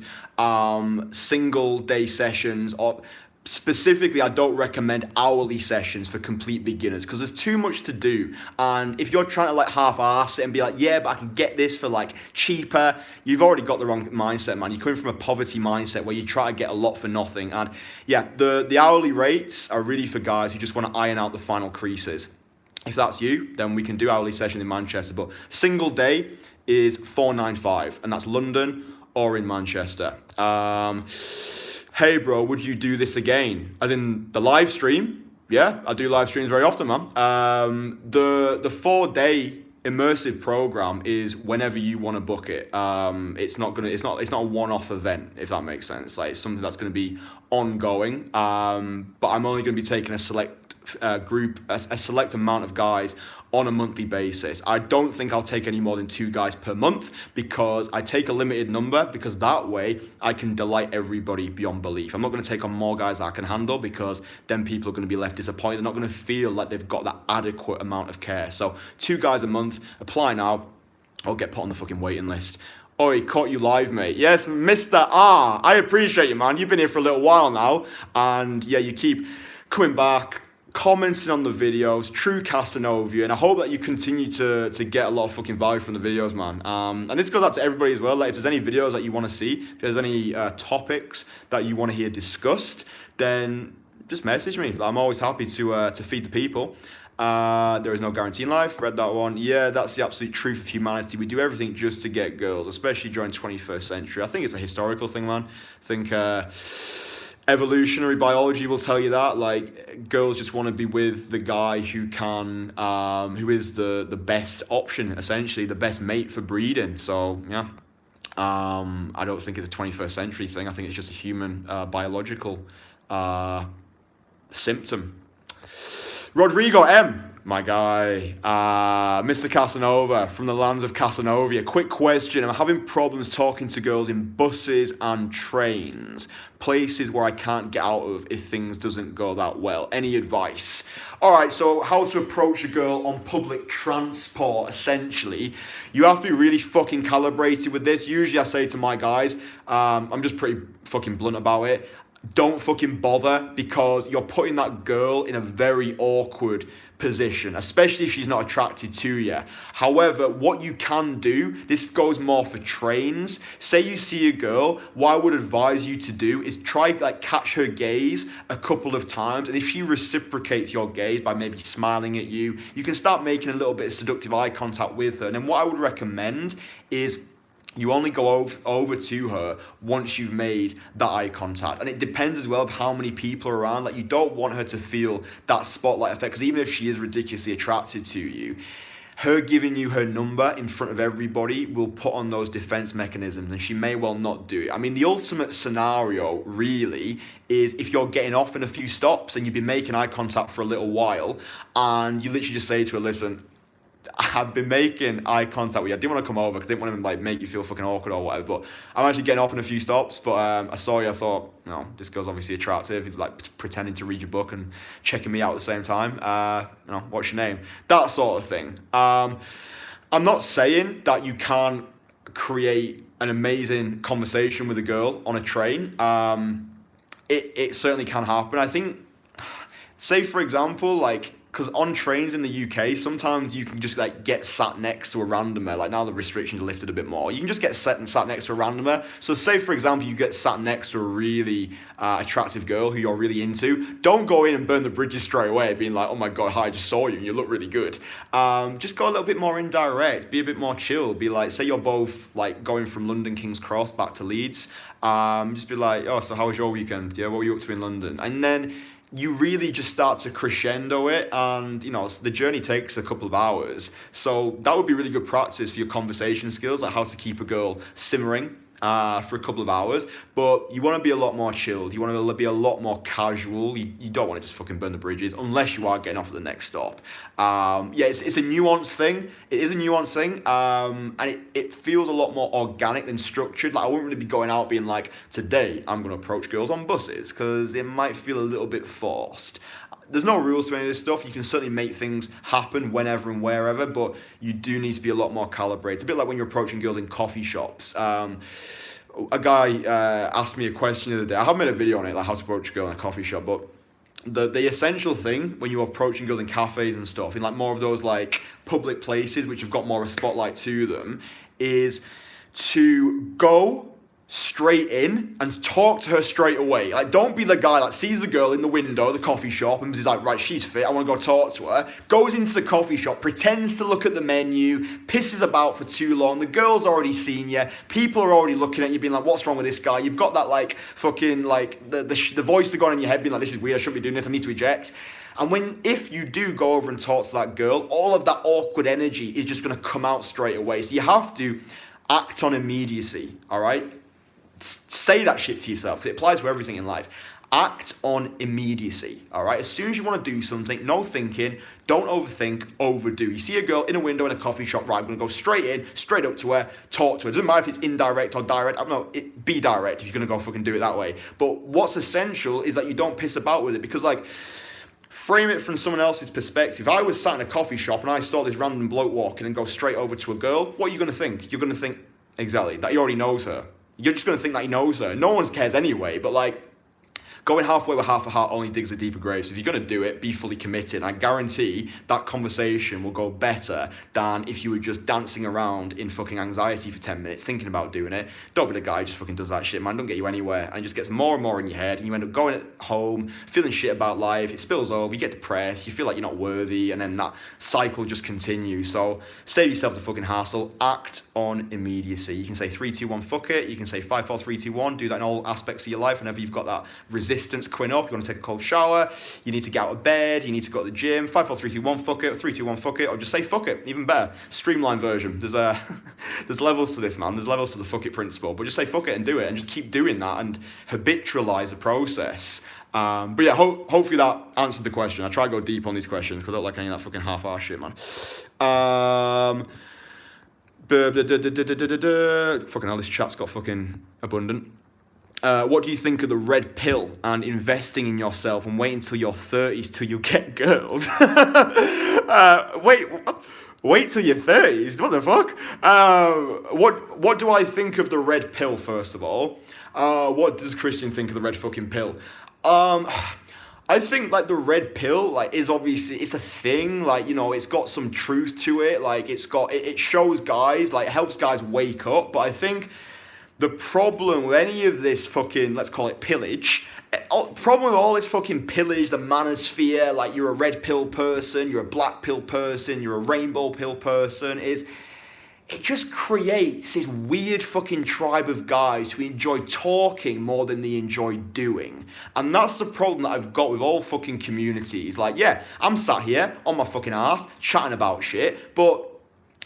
single day sessions, or specifically I don't recommend hourly sessions for complete beginners because there's too much to do. And if you're trying to like half-ass it and be like, yeah, but I can get this for like cheaper, you've already got the wrong mindset, man. You're coming from a poverty mindset where you try to get a lot for nothing. And yeah, the hourly rates are really for guys who just want to iron out the final creases. If that's you, then we can do hourly session in Manchester. But single day is $495, and that's London or in Manchester. Hey bro, would you do this again? As in the live stream? Yeah, I do live streams very often, man. The 4 day immersive program is whenever you want to book it. It's not a one-off event, if that makes sense. Like, it's something that's going to be ongoing. But I'm only going to be taking a select group, a select amount of guys on a monthly basis. I don't think I'll take any more than 2 guys per month, because I take a limited number, because that way I can delight everybody beyond belief. I'm not going to take on more guys that I can handle, because then people are going to be left disappointed. They're not going to feel like they've got that adequate amount of care. So 2 guys a month, apply now, or get put on the fucking waiting list. Oi, caught you live, mate. Yes, Mr. R. I appreciate you, man. You've been here for a little while now, and yeah, you keep coming back, commenting on the videos, true Casanova, and I hope that you continue to get a lot of fucking value from the videos, man. And this goes out to everybody as well. Like, if there's any videos that you want to see, if there's any topics that you want to hear discussed, then just message me. I'm always happy to feed the people. There is no guarantee in life. Read that one. Yeah, that's the absolute truth of humanity. We do everything just to get girls, especially during 21st century. I think it's a historical thing, man. I think evolutionary biology will tell you that. Like, girls just want to be with the guy who can, who is the best option, essentially, the best mate for breeding. So, yeah. I don't think it's a 21st century thing. I think it's just a human biological symptom. Rodrigo M, my guy, Mr. Casanova from the lands of Casanova. Quick question: I'm having problems talking to girls in buses and trains, places where I can't get out of if things doesn't go that well. Any advice? All right, so how to approach a girl on public transport, essentially. You have to be really fucking calibrated with this. Usually I say to my guys, I'm just pretty fucking blunt about it. Don't fucking bother, because you're putting that girl in a very awkward position, especially if she's not attracted to you. However, what you can do, this goes more for trains. Say you see a girl, what I would advise you to do is try like catch her gaze a couple of times, and if she reciprocates your gaze by maybe smiling at you, you can start making a little bit of seductive eye contact with her. And then what I would recommend is you only go over to her once you've made that eye contact. And it depends as well of how many people are around. Like, you don't want her to feel that spotlight effect, because even if she is ridiculously attracted to you, her giving you her number in front of everybody will put on those defense mechanisms, and she may well not do it. I mean, the ultimate scenario really is if you're getting off in a few stops and you've been making eye contact for a little while, and you literally just say to her, listen, I've been making eye contact with you. I didn't want to come over because I didn't want to like make you feel fucking awkward or whatever, but I'm actually getting off in a few stops. But I saw you, I thought, you know, this girl's obviously attractive. He's like pretending to read your book and checking me out at the same time. You know, what's your name? That sort of thing. I'm not saying that you can't create an amazing conversation with a girl on a train. It certainly can happen. I think, say for example, like, because on trains in the UK, sometimes you can just like get sat next to a randomer. Like, now the restrictions are lifted a bit more, you can just get sat next to a randomer. So say for example you get sat next to a really attractive girl who you're really into. Don't go in and burn the bridges straight away, being like, oh my god, hi, I just saw you and you look really good. Just go a little bit more indirect, be a bit more chill. Be like, say you're both like going from London King's Cross back to Leeds. Just be like, oh, so how was your weekend? Yeah, what were you up to in London? And then you really just start to crescendo it, and you know, the journey takes a couple of hours, so that would be really good practice for your conversation skills, like how to keep a girl simmering for a couple of hours. But you want to be a lot more chilled, you want to be a lot more casual. You don't want to just fucking burn the bridges unless you are getting off at the next stop. Yeah, it's a nuanced thing. It is a nuanced thing, and it feels a lot more organic than structured. Like, I wouldn't really be going out being like, today I'm going to approach girls on buses, because it might feel a little bit forced. There's no rules to any of this stuff. You can certainly make things happen whenever and wherever, but you do need to be a lot more calibrated. A bit like when you're approaching girls in coffee shops. A guy asked me a question the other day. I haven't made a video on it, like how to approach a girl in a coffee shop, but the essential thing when you're approaching girls in cafes and stuff, in like more of those like public places which have got more of a spotlight to them, is to go straight in and talk to her straight away. Like, don't be the guy that sees the girl in the window of the coffee shop and is like, right, she's fit, I want to go talk to her. Goes into the coffee shop, pretends to look at the menu, pisses about for too long. The girl's already seen you. People are already looking at you, being like, what's wrong with this guy? You've got that like fucking like the voice that going in your head being like, this is weird, I shouldn't be doing this, I need to eject. And if you do go over and talk to that girl, all of that awkward energy is just going to come out straight away. So you have to act on immediacy, all right? Say that shit to yourself, because it applies to everything in life. Act on immediacy, all right? As soon as you want to do something, no thinking, don't overthink, overdo. You see a girl in a window in a coffee shop, right? I'm going to go straight in, straight up to her, talk to her. It doesn't matter if it's indirect or direct. I don't know, be direct if you're going to go fucking do it that way. But what's essential is that you don't piss about with it, because, like, frame it from someone else's perspective. If I was sat in a coffee shop and I saw this random bloke walking and go straight over to a girl, what are you going to think? You're going to think, exactly, that he already knows her. You're just going to think that he knows her. No one cares anyway, but, like, going halfway with half a heart only digs a deeper grave. So if you're going to do it, be fully committed. I guarantee that conversation will go better than if you were just dancing around in fucking anxiety for 10 minutes, thinking about doing it. Don't be the guy who just fucking does that shit, man. Don't get you anywhere. And it just gets more and more in your head. And you end up going at home, feeling shit about life. It spills over. You get depressed. You feel like you're not worthy. And then that cycle just continues. So save yourself the fucking hassle. Act on immediacy. You can say 3, 2, 1, fuck it. You can say 5, 4, 3, 2, 1. Do that in all aspects of your life. Whenever you've got that resistance quinn up, you want to take a cold shower, you need to get out of bed, you need to go to the gym, 5, 4, 3, 2, 1, fuck it, 3, 2, 1, fuck it, or just say fuck it, even better. Streamlined version. There's levels to this, man. There's levels to the fuck it principle, but just say fuck it and do it, and just keep doing that and habitualize the process. But yeah, hopefully that answered the question. I try to go deep on these questions because I don't like any of that fucking half-ass shit, man. Fucking hell, this chat's got fucking abundant. What do you think of the red pill and investing in yourself and waiting until your 30s till you get girls? Wait till your 30s? What the fuck? What do I think of the red pill, first of all? What does Christian think of the red fucking pill? I think, like, the red pill, like, is obviously, it's a thing, like, you know, it's got some truth to it, like, it shows guys, like, it helps guys wake up, but I think the problem with any of this fucking, let's call it pillage, problem with all this fucking pillage, the manosphere, like, you're a red pill person, you're a black pill person, you're a rainbow pill person, is it just creates this weird fucking tribe of guys who enjoy talking more than they enjoy doing. And that's the problem that I've got with all fucking communities. Like, yeah, I'm sat here on my fucking ass chatting about shit, but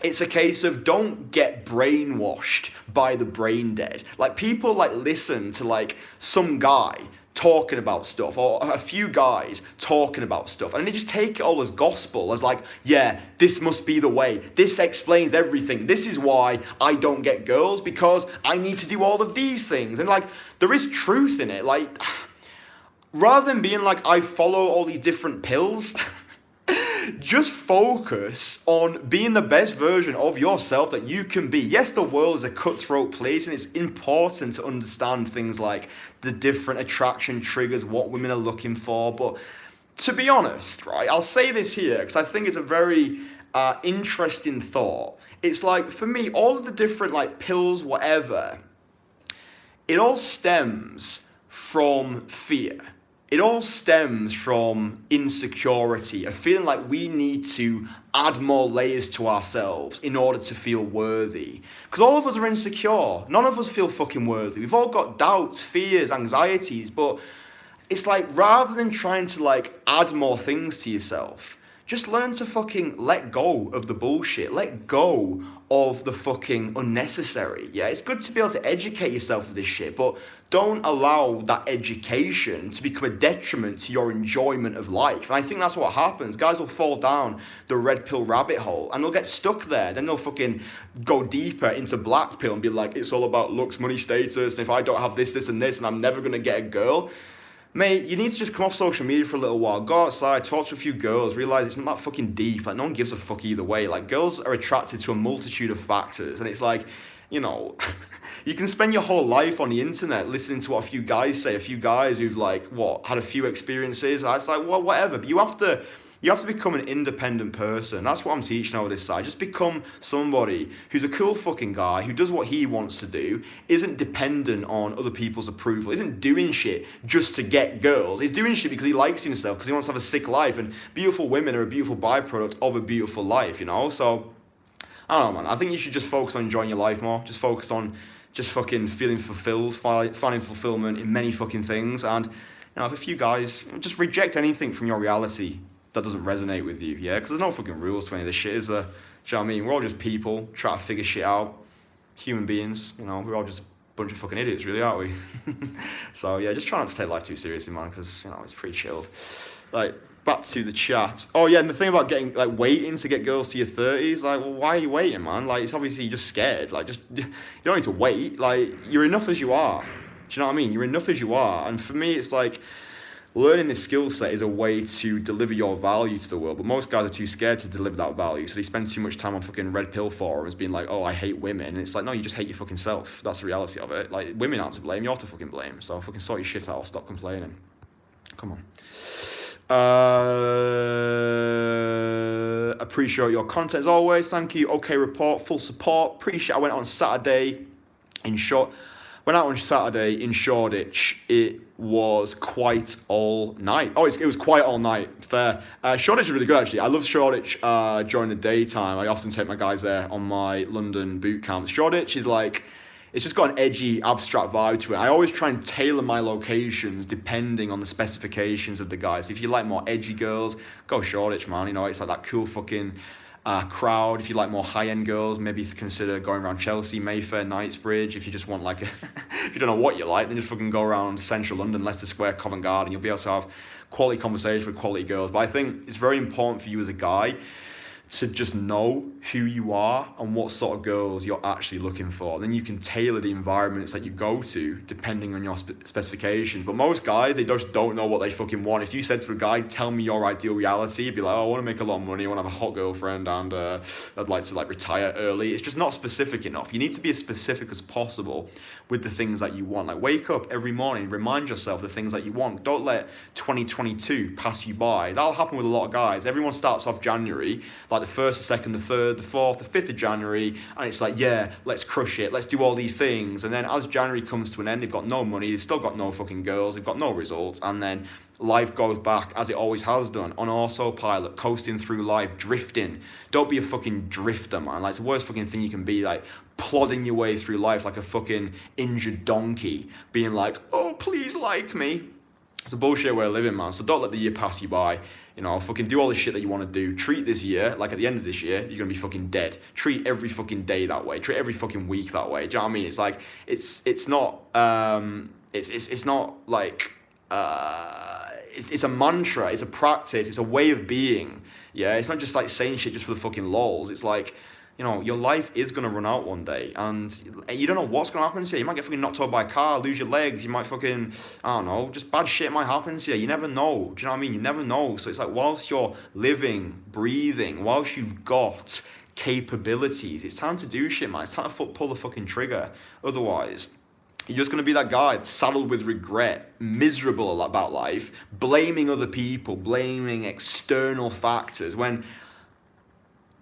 it's a case of don't get brainwashed by the brain dead. Like, people, like, listen to, like, some guy talking about stuff, or a few guys talking about stuff, and they just take it all as gospel, as like, yeah, this must be the way, this explains everything, this is why I don't get girls, because I need to do all of these things. And, like, there is truth in it. Like, rather than being like, I follow all these different pills, just focus on being the best version of yourself that you can be. Yes, the world is a cutthroat place, and it's important to understand things like the different attraction triggers, what women are looking for. But to be honest, right, I'll say this here because I think it's a very interesting thought. It's like, for me, all of the different, like, pills, whatever, it all stems from fear. It all stems from insecurity, a feeling like we need to add more layers to ourselves in order to feel worthy. Because all of us are insecure. None of us feel fucking worthy. We've all got doubts, fears, anxieties, but it's like, rather than trying to, like, add more things to yourself, just learn to fucking let go of the bullshit. Let go of the fucking unnecessary. Yeah, it's good to be able to educate yourself with this shit, but don't allow that education to become a detriment to your enjoyment of life. And I think that's what happens. Guys will fall down the red pill rabbit hole and they'll get stuck there. Then they'll fucking go deeper into black pill and be like, it's all about looks, money, status, and if I don't have this, this, and this, and I'm never going to get a girl. Mate, you need to just come off social media for a little while, go outside, talk to a few girls, realise it's not that fucking deep. Like, no one gives a fuck either way. Like, girls are attracted to a multitude of factors, and it's like, you know, you can spend your whole life on the internet listening to what a few guys say, a few guys who've, like, had a few experiences. It's like, well, whatever, but you have to become an independent person. That's what I'm teaching over this side. Just become somebody who's a cool fucking guy, who does what he wants to do, isn't dependent on other people's approval, isn't doing shit just to get girls. He's doing shit because he likes himself, because he wants to have a sick life, and beautiful women are a beautiful byproduct of a beautiful life, you know? So, I don't know, man. I think you should just focus on enjoying your life more. Just focus on just fucking feeling fulfilled, finding fulfillment in many fucking things, and if a few guys, just reject anything from your reality that doesn't resonate with you, yeah? Because there's no fucking rules to any of this shit, is there? Do you know what I mean? We're all just people, trying to figure shit out. Human beings, we're all just a bunch of fucking idiots, really, aren't we? So, yeah, just try not to take life too seriously, man, because, it's pretty chilled. Like, back to the chat. Oh, yeah, and the thing about getting, waiting to get girls to your 30s, well, why are you waiting, man? It's obviously you're just scared. You don't need to wait. You're enough as you are. Do you know what I mean? You're enough as you are. And for me, it's learning this skill set is a way to deliver your value to the world, but most guys are too scared to deliver that value, so they spend too much time on fucking red pill forums being like, oh, I hate women, and it's no, you just hate your fucking self. That's the reality of it. Women aren't to blame, you're to fucking blame, so fucking sort your shit out, stop complaining. Come on. Appreciate your content as always, thank you. Okay report, full support, appreciate. I went out on Saturday in Shoreditch. It was quite all night. It was quite all night. Fair. Shoreditch is really good, actually. I love Shoreditch during the daytime. I often take my guys there on my London boot camps. Shoreditch is it's just got an edgy, abstract vibe to it. I always try and tailor my locations depending on the specifications of the guys. If you like more edgy girls, go Shoreditch, man. It's that cool fucking crowd. If you like more high-end girls, maybe consider going around Chelsea, Mayfair, Knightsbridge. If you just want if you don't know what you like, then just fucking go around central London, Leicester Square, Covent Garden. You'll be able to have quality conversation with quality girls. But I think it's very important for you as a guy to just know who you are and what sort of girls you're actually looking for. Then you can tailor the environments that you go to depending on your specifications. But most guys, they just don't know what they fucking want. If you said to a guy, tell me your ideal reality, he'd be like, I want to make a lot of money, I want to have a hot girlfriend, and I'd like to retire early. It's just not specific enough. You need to be as specific as possible with the things that you want. Wake up every morning, remind yourself the things that you want. Don't let 2022 pass you by. That'll happen with a lot of guys. Everyone starts off January, the 1st, the 2nd, the 3rd, the 4th, the 5th of January, and it's yeah, let's crush it, let's do all these things. And then as January comes to an end, they've got no money, they've still got no fucking girls, they've got no results, and then life goes back as it always has done, on autopilot, coasting through life, drifting. Don't be a fucking drifter, man. It's the worst fucking thing you can be, plodding your way through life like a fucking injured donkey, being oh, please like me. It's a bullshit way of living, man. So don't let the year pass you by. Fucking do all the shit that you want to do. Treat this year, at the end of this year, you're going to be fucking dead. Treat every fucking day that way. Treat every fucking week that way. Do you know what I mean? It's it's not, it's not it's a mantra, it's a practice, it's a way of being. Yeah, it's not just saying shit just for the fucking lols. It's your life is going to run out one day, and you don't know what's going to happen to you. You might get fucking knocked over by a car, lose your legs, you might fucking, I don't know, just bad shit might happen to you. You never know. Do you know what I mean? You never know. So it's whilst you're living, breathing, whilst you've got capabilities, it's time to do shit, man. It's time to pull the fucking trigger. Otherwise, you're just going to be that guy saddled with regret, miserable about life, blaming other people, blaming external factors, when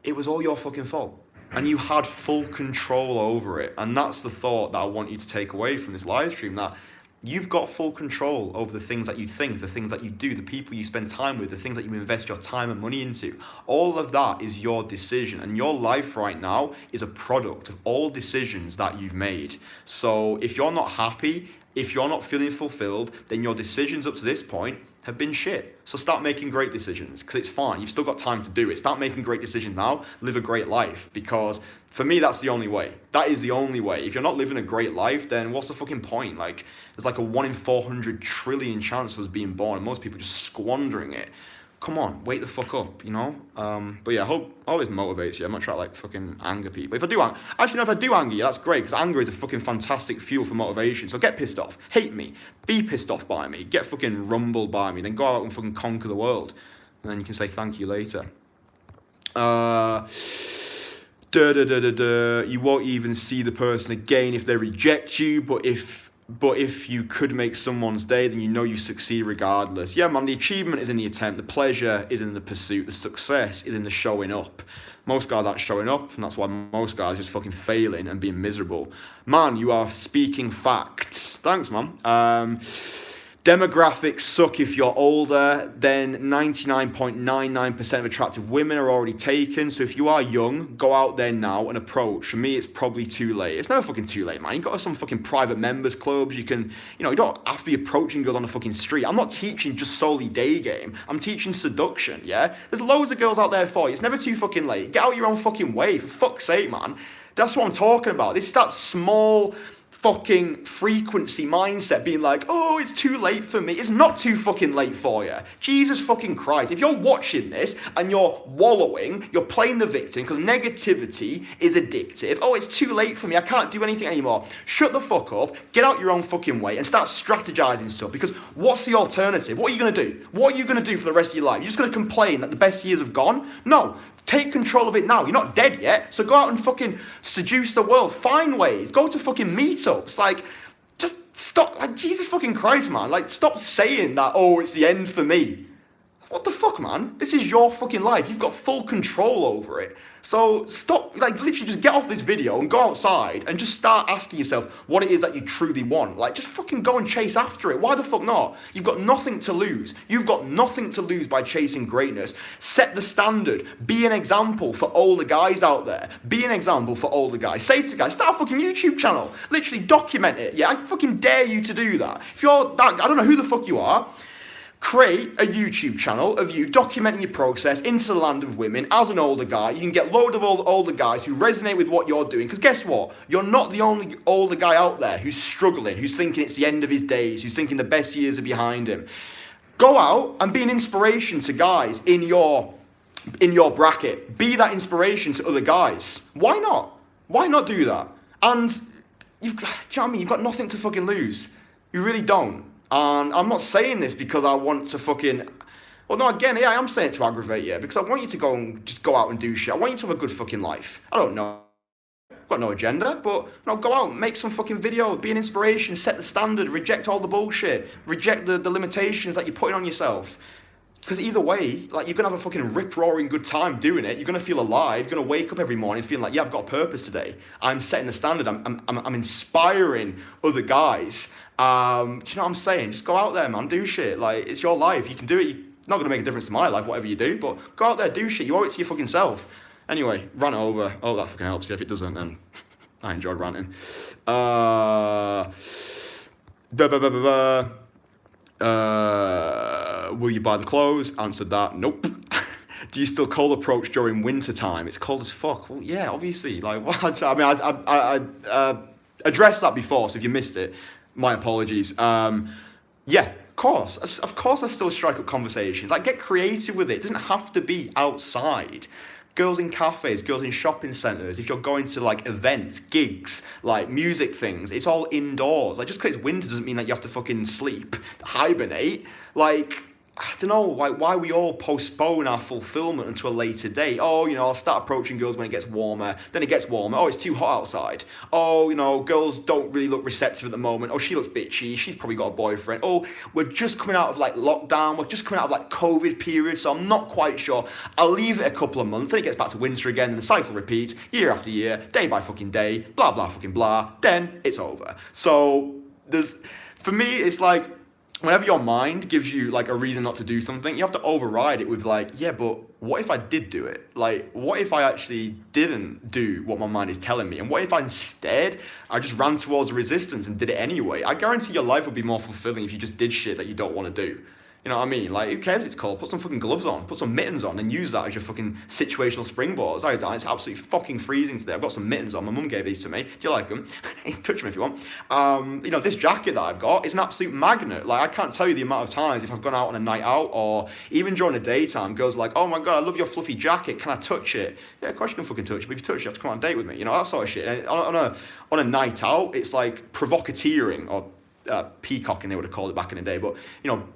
it was all your fucking fault. And you had full control over it. And that's the thought that I want you to take away from this live stream, that you've got full control over the things that you think, the things that you do, the people you spend time with, the things that you invest your time and money into. All of that is your decision. And your life right now is a product of all decisions that you've made. So if you're not happy, if you're not feeling fulfilled, then your decisions up to this point have been shit. So start making great decisions, because it's fine. You've still got time to do it. Start making great decisions now. Live a great life, because for me, that's the only way. That is the only way. If you're not living a great life, then what's the fucking point? There's a 1 in 400 trillion chance of us being born, and most people just squandering it. Come on, wake the fuck up, But yeah, I hope it motivates you. I'm not trying to fucking anger people. If I do if I do anger you, that's great, because anger is a fucking fantastic fuel for motivation. So get pissed off, hate me, be pissed off by me, get fucking rumbled by me, then go out and fucking conquer the world, and then you can say thank you later. You won't even see the person again if they reject you, but if you could make someone's day, then you succeed regardless. Yeah, man, the achievement is in the attempt, the pleasure is in the pursuit, the success is in the showing up. Most guys aren't showing up, and that's why most guys are just fucking failing and being miserable. Man, you are speaking facts. Thanks, man. Demographics suck if you're older. Then 99.99% of attractive women are already taken. So if you are young, go out there now and approach. For me, it's probably too late. It's never fucking too late, man. You got some fucking private members clubs. You can, you don't have to be approaching girls on the fucking street. I'm not teaching just solely Daygame. I'm teaching seduction, yeah? There's loads of girls out there for you. It's never too fucking late. Get out your own fucking way, for fuck's sake, man. That's what I'm talking about. This is that small fucking frequency mindset being like, oh, it's too late for me. It's not too fucking late for you. Jesus fucking Christ. If you're watching this and you're wallowing, you're playing the victim because negativity is addictive. Oh, it's too late for me. I can't do anything anymore. Shut the fuck up. Get out your own fucking way and start strategizing stuff, because what's the alternative? What are you going to do? What are you going to do for the rest of your life? You're just going to complain that the best years have gone? No. Take control of it now. You're not dead yet, so go out and fucking seduce the world. Find ways. Go to fucking meetups. Like, just stop. Like, Jesus fucking Christ, man. Like, stop saying that, oh, it's the end for me. What the fuck, man? This is your fucking life. You've got full control over it. So stop, like, literally just get off this video and go outside and just start asking yourself what it is that you truly want. Like, just fucking go and chase after it. Why the fuck not? You've got nothing to lose. You've got nothing to lose by chasing greatness. Set the standard. Be an example for older guys out there. Be an example for older guys. Say to guys, start a fucking YouTube channel. Literally document it. Yeah, I fucking dare you to do that. If you're that, I don't know who the fuck you are. Create a YouTube channel of you documenting your process into the land of women as an older guy. You can get loads of older guys who resonate with what you're doing. Because guess what? You're not the only older guy out there who's struggling, who's thinking it's the end of his days, who's thinking the best years are behind him. Go out and be an inspiration to guys in your bracket. Be that inspiration to other guys. Why not? Why not do that? And do you know what I mean? You've got nothing to fucking lose. You really don't. And I'm not saying this because I want to fucking... Well, no, again, yeah, I am saying it to aggravate you, because I want you to go and just go out and do shit. I want you to have a good fucking life. I don't know. I've got no agenda, but go out, make some fucking video, be an inspiration, set the standard, reject all the bullshit, reject the limitations that you're putting on yourself. Because either way, like, you're going to have a fucking rip-roaring good time doing it. You're going to feel alive. You're going to wake up every morning feeling like, yeah, I've got a purpose today. I'm setting the standard. I'm inspiring other guys. Do you know what I'm saying? Just go out there, man. Do shit. Like, it's your life. You can do it. You're not going to make a difference to my life, whatever you do. But go out there, do shit. You owe it to your fucking self. Anyway, rant over. Oh, that fucking helps. Yeah, if it doesn't, then I enjoyed ranting. Will you buy the clothes? Answered that. Nope. Do you still cold approach during winter time? It's cold as fuck. Well, yeah, obviously. Like, what? I mean, I addressed that before, so if you missed it, my apologies. Yeah, of course I still strike up conversations. Like, get creative with it. It doesn't have to be outside. Girls in cafes, girls in shopping centres, if you're going to, like, events, gigs, like, music things, it's all indoors. Like, just because it's winter doesn't mean that you have to fucking sleep, hibernate. Like, I don't know, like, why we all postpone our fulfillment until a later date. Oh, I'll start approaching girls when it gets warmer. Then it gets warmer. Oh, it's too hot outside. Oh, girls don't really look receptive at the moment. Oh, she looks bitchy. She's probably got a boyfriend. Oh, we're just coming out of, like, lockdown. We're just coming out of, like, COVID period, so I'm not quite sure. I'll leave it a couple of months. Then it gets back to winter again, and the cycle repeats year after year, day by fucking day, blah, blah, fucking blah. Then it's over. So for me, it's like, whenever your mind gives you, like, a reason not to do something, you have to override it with, like, yeah, but what if I did do it? Like, what if I actually didn't do what my mind is telling me? And what if instead I just ran towards the resistance and did it anyway? I guarantee your life would be more fulfilling if you just did shit that you don't want to do. You know what I mean? Like, who cares if it's cold? Put some fucking gloves on, put some mittens on, and use that as your fucking situational springboard. It's absolutely fucking freezing today. I've got some mittens on. My mum gave these to me. Do you like them? Touch them if you want. This jacket that I've got is an absolute magnet. Like, I can't tell you the amount of times if I've gone out on a night out or even during the daytime, girls are like, oh my God, I love your fluffy jacket. Can I touch it? Yeah, of course you can fucking touch it. But if you touch it, you have to come on a date with me. That sort of shit. And on a night out, it's like provocateering, or peacocking, they would have called it back in the day. But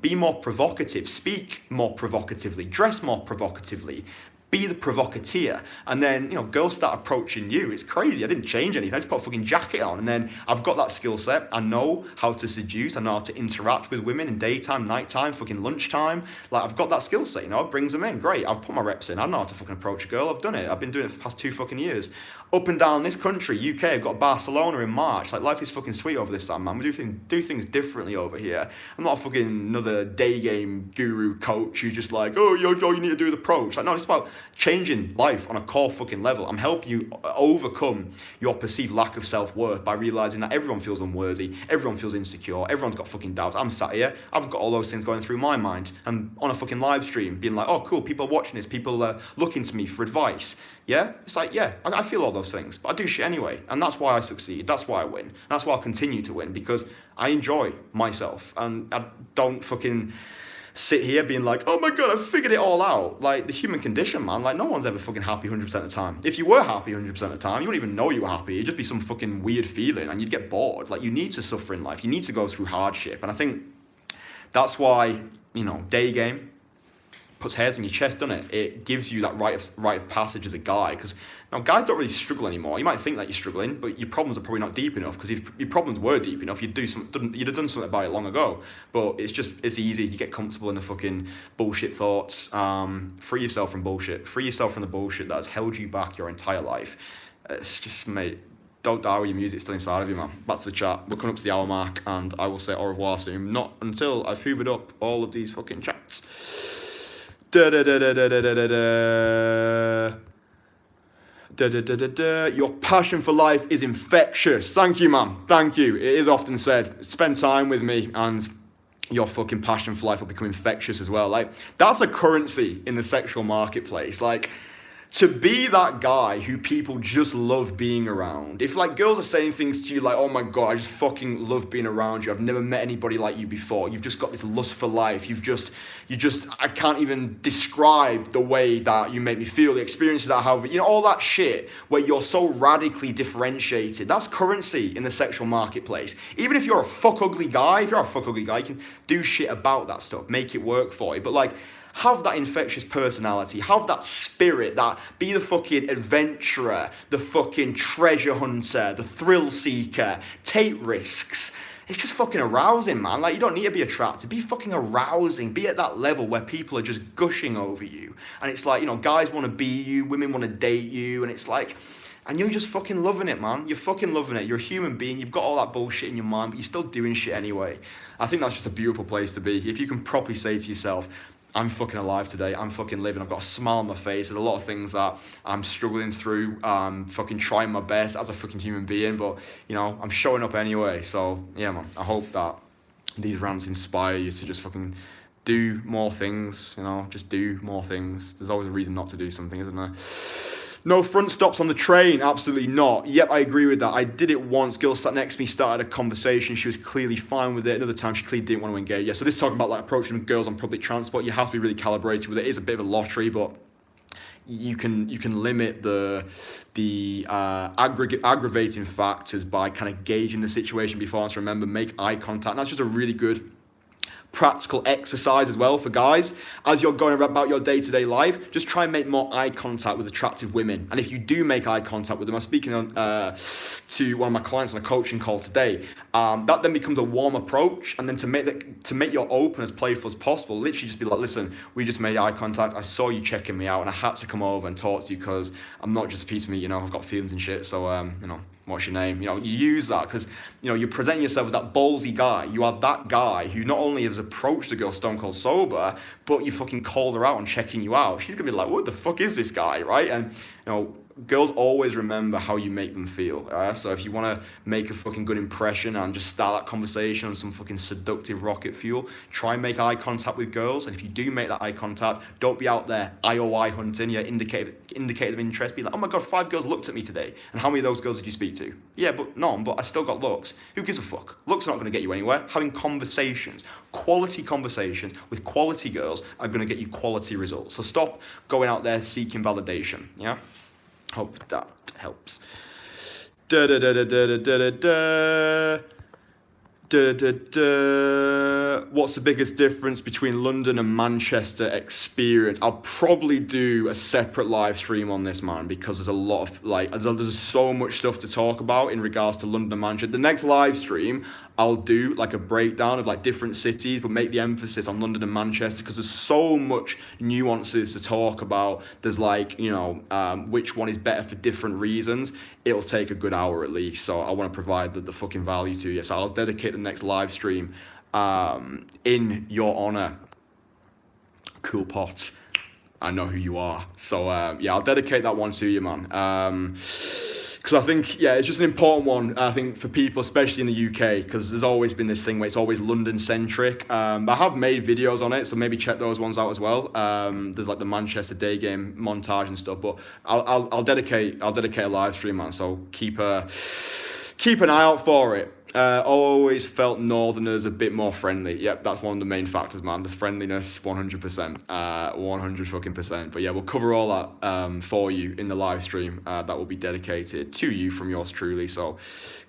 be more provocative, speak more provocatively, dress more provocatively, Be the provocateur. And then, girls start approaching you. It's crazy. I didn't change anything. I just put a fucking jacket on. And then I've got that skill set. I know how to seduce. I know how to interact with women in daytime, nighttime, fucking lunchtime. Like, I've got that skill set, it brings them in. Great. I've put my reps in. I know how to fucking approach a girl. I've done it. I've been doing it for the past 2 fucking years. Up and down this country, UK, I've got Barcelona in March. Like, life is fucking sweet over this time, man. We do things differently over here. I'm not a fucking another Daygame guru coach who's just like, oh, you need to do the approach. Like, no, it's about changing life on a core fucking level. I'm helping you overcome your perceived lack of self-worth by realizing that everyone feels unworthy, everyone feels insecure, everyone's got fucking doubts. I'm sat here, I've got all those things going through my mind. I'm on a fucking live stream being like, oh, cool, people are watching this, people are looking to me for advice. Yeah, it's like, yeah, I feel all those things, but I do shit anyway, and that's why I succeed, that's why I win, that's why I'll continue to win, because I enjoy myself, and I don't fucking sit here being like, oh my god, I figured it all out. Like, the human condition, man, like, no one's ever fucking happy 100% of the time. If you were happy 100% of the time, you wouldn't even know you were happy. It'd just be some fucking weird feeling, and you'd get bored. Like, you need to suffer in life, you need to go through hardship, and I think that's why, Daygame puts hairs on your chest, doesn't it? It gives you that rite of passage as a guy, because now guys don't really struggle anymore. You might think that you're struggling, but your problems are probably not deep enough, because if your problems were deep enough, you'd have done something about it long ago. But it's easy. You get comfortable in the fucking bullshit thoughts. Free yourself from bullshit. Free yourself from the bullshit that has held you back your entire life. It's just, mate, don't die with your music still inside of you, man. Back to the chat. We're coming up to the hour mark, and I will say au revoir soon. Not until I've hoovered up all of these fucking chats. Your passion for life is infectious. Thank you, man. Thank you. It is often said, spend time with me and your fucking passion for life will become infectious as well. Like, that's a currency in the sexual marketplace. Like, to be that guy who people just love being around. If, like, girls are saying things to you like, oh my god, I just fucking love being around you, I've never met anybody like you before, you've just got this lust for life, I can't even describe the way that you make me feel, the experiences that I have, all that shit where you're so radically differentiated, that's currency in the sexual marketplace. Even if you're a fuck ugly guy, you can do shit about that stuff, make it work for you, but like, have that infectious personality, have that spirit, be the fucking adventurer, the fucking treasure hunter, the thrill seeker, take risks. It's just fucking arousing, man. Like, you don't need to be attractive, be fucking arousing, be at that level where people are just gushing over you. And it's like, guys want to be you, women want to date you, and it's like, and you're just fucking loving it, man. You're fucking loving it. You're a human being. You've got all that bullshit in your mind, but you're still doing shit anyway. I think that's just a beautiful place to be. If you can properly say to yourself, I'm fucking alive today, I'm fucking living, I've got a smile on my face, there's a lot of things that I'm struggling through, fucking trying my best as a fucking human being, but, I'm showing up anyway, so, yeah, man, I hope that these rants inspire you to just fucking do more things, just do more things. There's always a reason not to do something, isn't there? No front stops on the train, absolutely not. Yep, I agree with that. I did it once. Girl sat next to me, started a conversation. She was clearly fine with it. Another time, she clearly didn't want to engage. Yeah, so this is talking about like approaching girls on public transport. You have to be really calibrated with it. It is a bit of a lottery, but you can limit the aggravating factors by kind of gauging the situation before. So remember, make eye contact. And that's just a really good practical exercise as well for guys. As you're going about your day-to-day life, just try and make more eye contact with attractive women. And if you do make eye contact with them, I'm speaking to one of my clients on a coaching call today, that then becomes a warm approach. And then to make your open as playful as possible, literally just be like, listen, we just made eye contact, I saw you checking me out, and I had to come over and talk to you because I'm not just a piece of meat, I've got feelings and shit, so what's your name? You use that because, you're presenting yourself as that ballsy guy. You are that guy who not only has approached a girl stone cold sober, but you fucking called her out and checking you out. She's gonna be like, what the fuck is this guy, right? And, girls always remember how you make them feel. So if you want to make a fucking good impression and just start that conversation on some fucking seductive rocket fuel, try and make eye contact with girls. And if you do make that eye contact, don't be out there IOI hunting, indicative of interest. Be like, oh my god, 5 girls looked at me today. And how many of those girls did you speak to? Yeah, but none, but I still got looks. Who gives a fuck? Looks are not going to get you anywhere. Having conversations, quality conversations with quality girls are going to get you quality results. So stop going out there seeking validation, yeah? Hope that helps. what's the biggest difference between London and Manchester experience? I'll probably do a separate live stream on this, man, because there's a lot of, like, there's so much stuff to talk about in regards to London and Manchester. The next live stream, I'll do like a breakdown of like different cities, but make the emphasis on London and Manchester because there's so much nuances to talk about. There's like, you know, which one is better for different reasons. It'll take a good hour at least, so I want to provide the fucking value to you. So I'll dedicate the next live stream in your honor. Cool pot. I know who you are. So yeah, I'll dedicate that one to you, man. Because I think, yeah, it's just an important one, I think, for people, especially in the UK, because there's always been this thing where it's always London-centric. I have made videos on it, so maybe check those ones out as well. There's like the Manchester Daygame montage and stuff, but I'll dedicate a live stream, man, so keep an eye out for it. Always felt Northerners a bit more friendly. Yep, that's one of the main factors, man. The friendliness, 100%, 100%. But yeah, we'll cover all that for you in the live stream. That will be dedicated to you from yours truly. So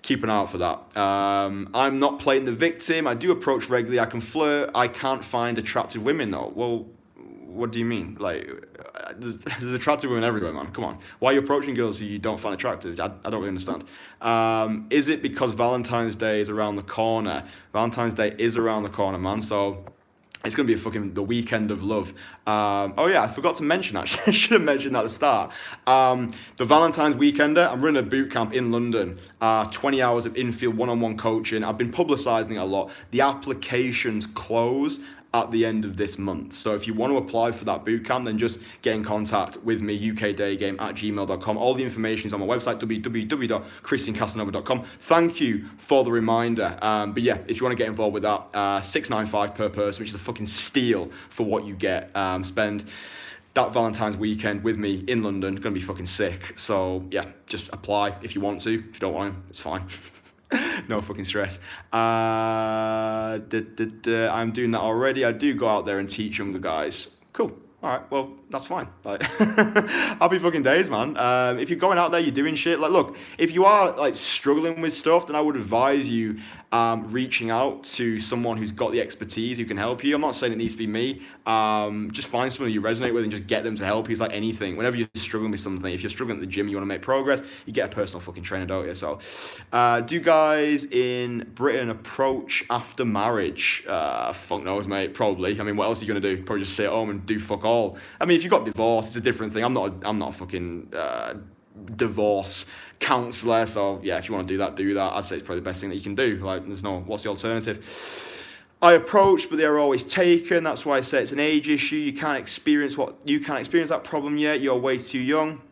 keep an eye out for that. I'm not playing the victim. I do approach regularly. I can flirt. I can't find attractive women though. Well, what do you mean? Like, there's attractive women everywhere, man. Come on. Why are you approaching girls who you don't find attractive? I don't really understand. Is it because Valentine's Day is around the corner? Valentine's Day is around the corner, man. So it's going to be the weekend of love. Oh yeah, I forgot to mention actually. I should have mentioned that at the start. The Valentine's Weekender, I'm running a boot camp in London. 20 hours of in-field one-on-one coaching. I've been publicising it a lot. The applications close at the end of this month. So if you want to apply for that bootcamp, then just get in contact with me, ukdaygame@gmail.com. All the information is on my website, www.christiancasanova.com. Thank you for the reminder. But yeah, if you want to get involved with that, $695 per person, which is a fucking steal for what you get. Spend that Valentine's weekend with me in London. Gonna be fucking sick. So yeah, just apply if you want to. If you don't want to, it's fine. No fucking stress. I'm doing that already. I do go out there and teach younger guys. Cool. All right. Well, that's fine. Like, happy fucking days, man. If you're going out there, you're doing shit. Like, look, if you are like struggling with stuff, then I would advise you reaching out to someone who's got the expertise who can help you. I'm not saying it needs to be me. Just find someone you resonate with and just get them to help you. It's like anything. Whenever you're struggling with something, if you're struggling at the gym, you want to make progress, you get a personal fucking trainer, don't you? So, do guys in Britain approach after marriage? Fuck knows, mate. Probably. I mean, what else are you gonna do? Probably just sit at home and do fuck all. I mean, if you got divorced, it's a different thing. I'm not a fucking divorce counselor, so yeah, if you want to do that, do that. I'd say it's probably the best thing that you can do. Like, what's the alternative? I approach, but they're always taken. That's why I say it's an age issue. You can't experience that problem yet. You're way too young.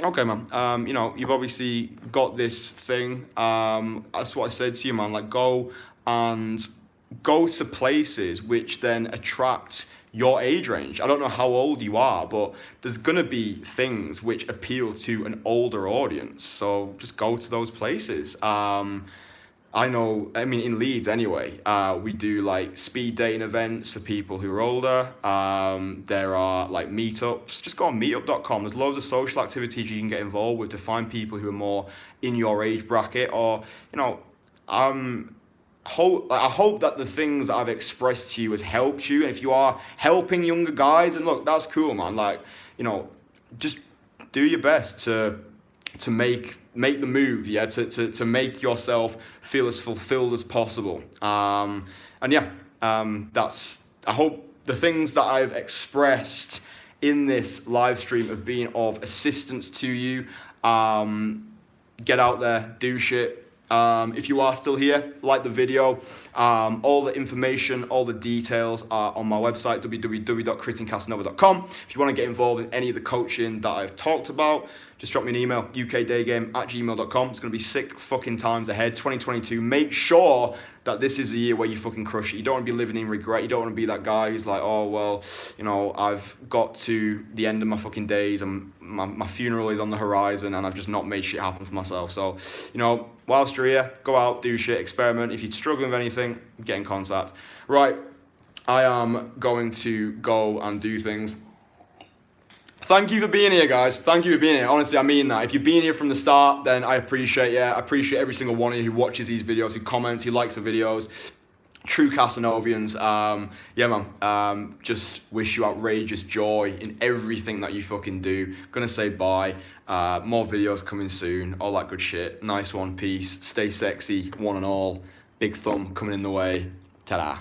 Okay, man. You know, you've obviously got this thing. That's what I said to you, man. Like, go to places which then attract your age range. I don't know how old you are, but there's gonna be things which appeal to an older audience. So just go to those places. I know, I mean, in Leeds anyway, we do like speed dating events for people who are older. There are like meetups. Just go on meetup.com. There's loads of social activities you can get involved with to find people who are more in your age bracket. Or, you know, I hope that the things that I've expressed to you has helped you. And if you are helping younger guys, and look, that's cool, man. Like, you know, just do your best to make the move, yeah, to make yourself feel as fulfilled as possible. And yeah, I hope the things that I've expressed in this live stream have been of assistance to you. Get out there, do shit. If you are still here, like the video. All the information, all the details are on my website, www.christiancasanova.com. If you want to get involved in any of the coaching that I've talked about, just drop me an email, ukdaygame@gmail.com. It's going to be sick fucking times ahead. 2022, make sure that this is the year where you fucking crush it. You don't want to be living in regret. You don't want to be that guy who's like, oh, well, you know, I've got to the end of my fucking days and my funeral is on the horizon and I've just not made shit happen for myself. So, you know, whilst you're here, go out, do shit, experiment. If you're struggling with anything, get in contact. Right, I am going to go and do things. Thank you for being here, guys. Thank you for being here. Honestly, I mean that. If you've been here from the start, then I appreciate you. I appreciate every single one of you who watches these videos, who comments, who likes the videos. true Casanovians. Yeah, man. Just wish you outrageous joy in everything that you fucking do. Gonna say bye. More videos coming soon. All that good shit. Nice one. Peace. Stay sexy, one and all. Big thumb coming in the way. Ta-da.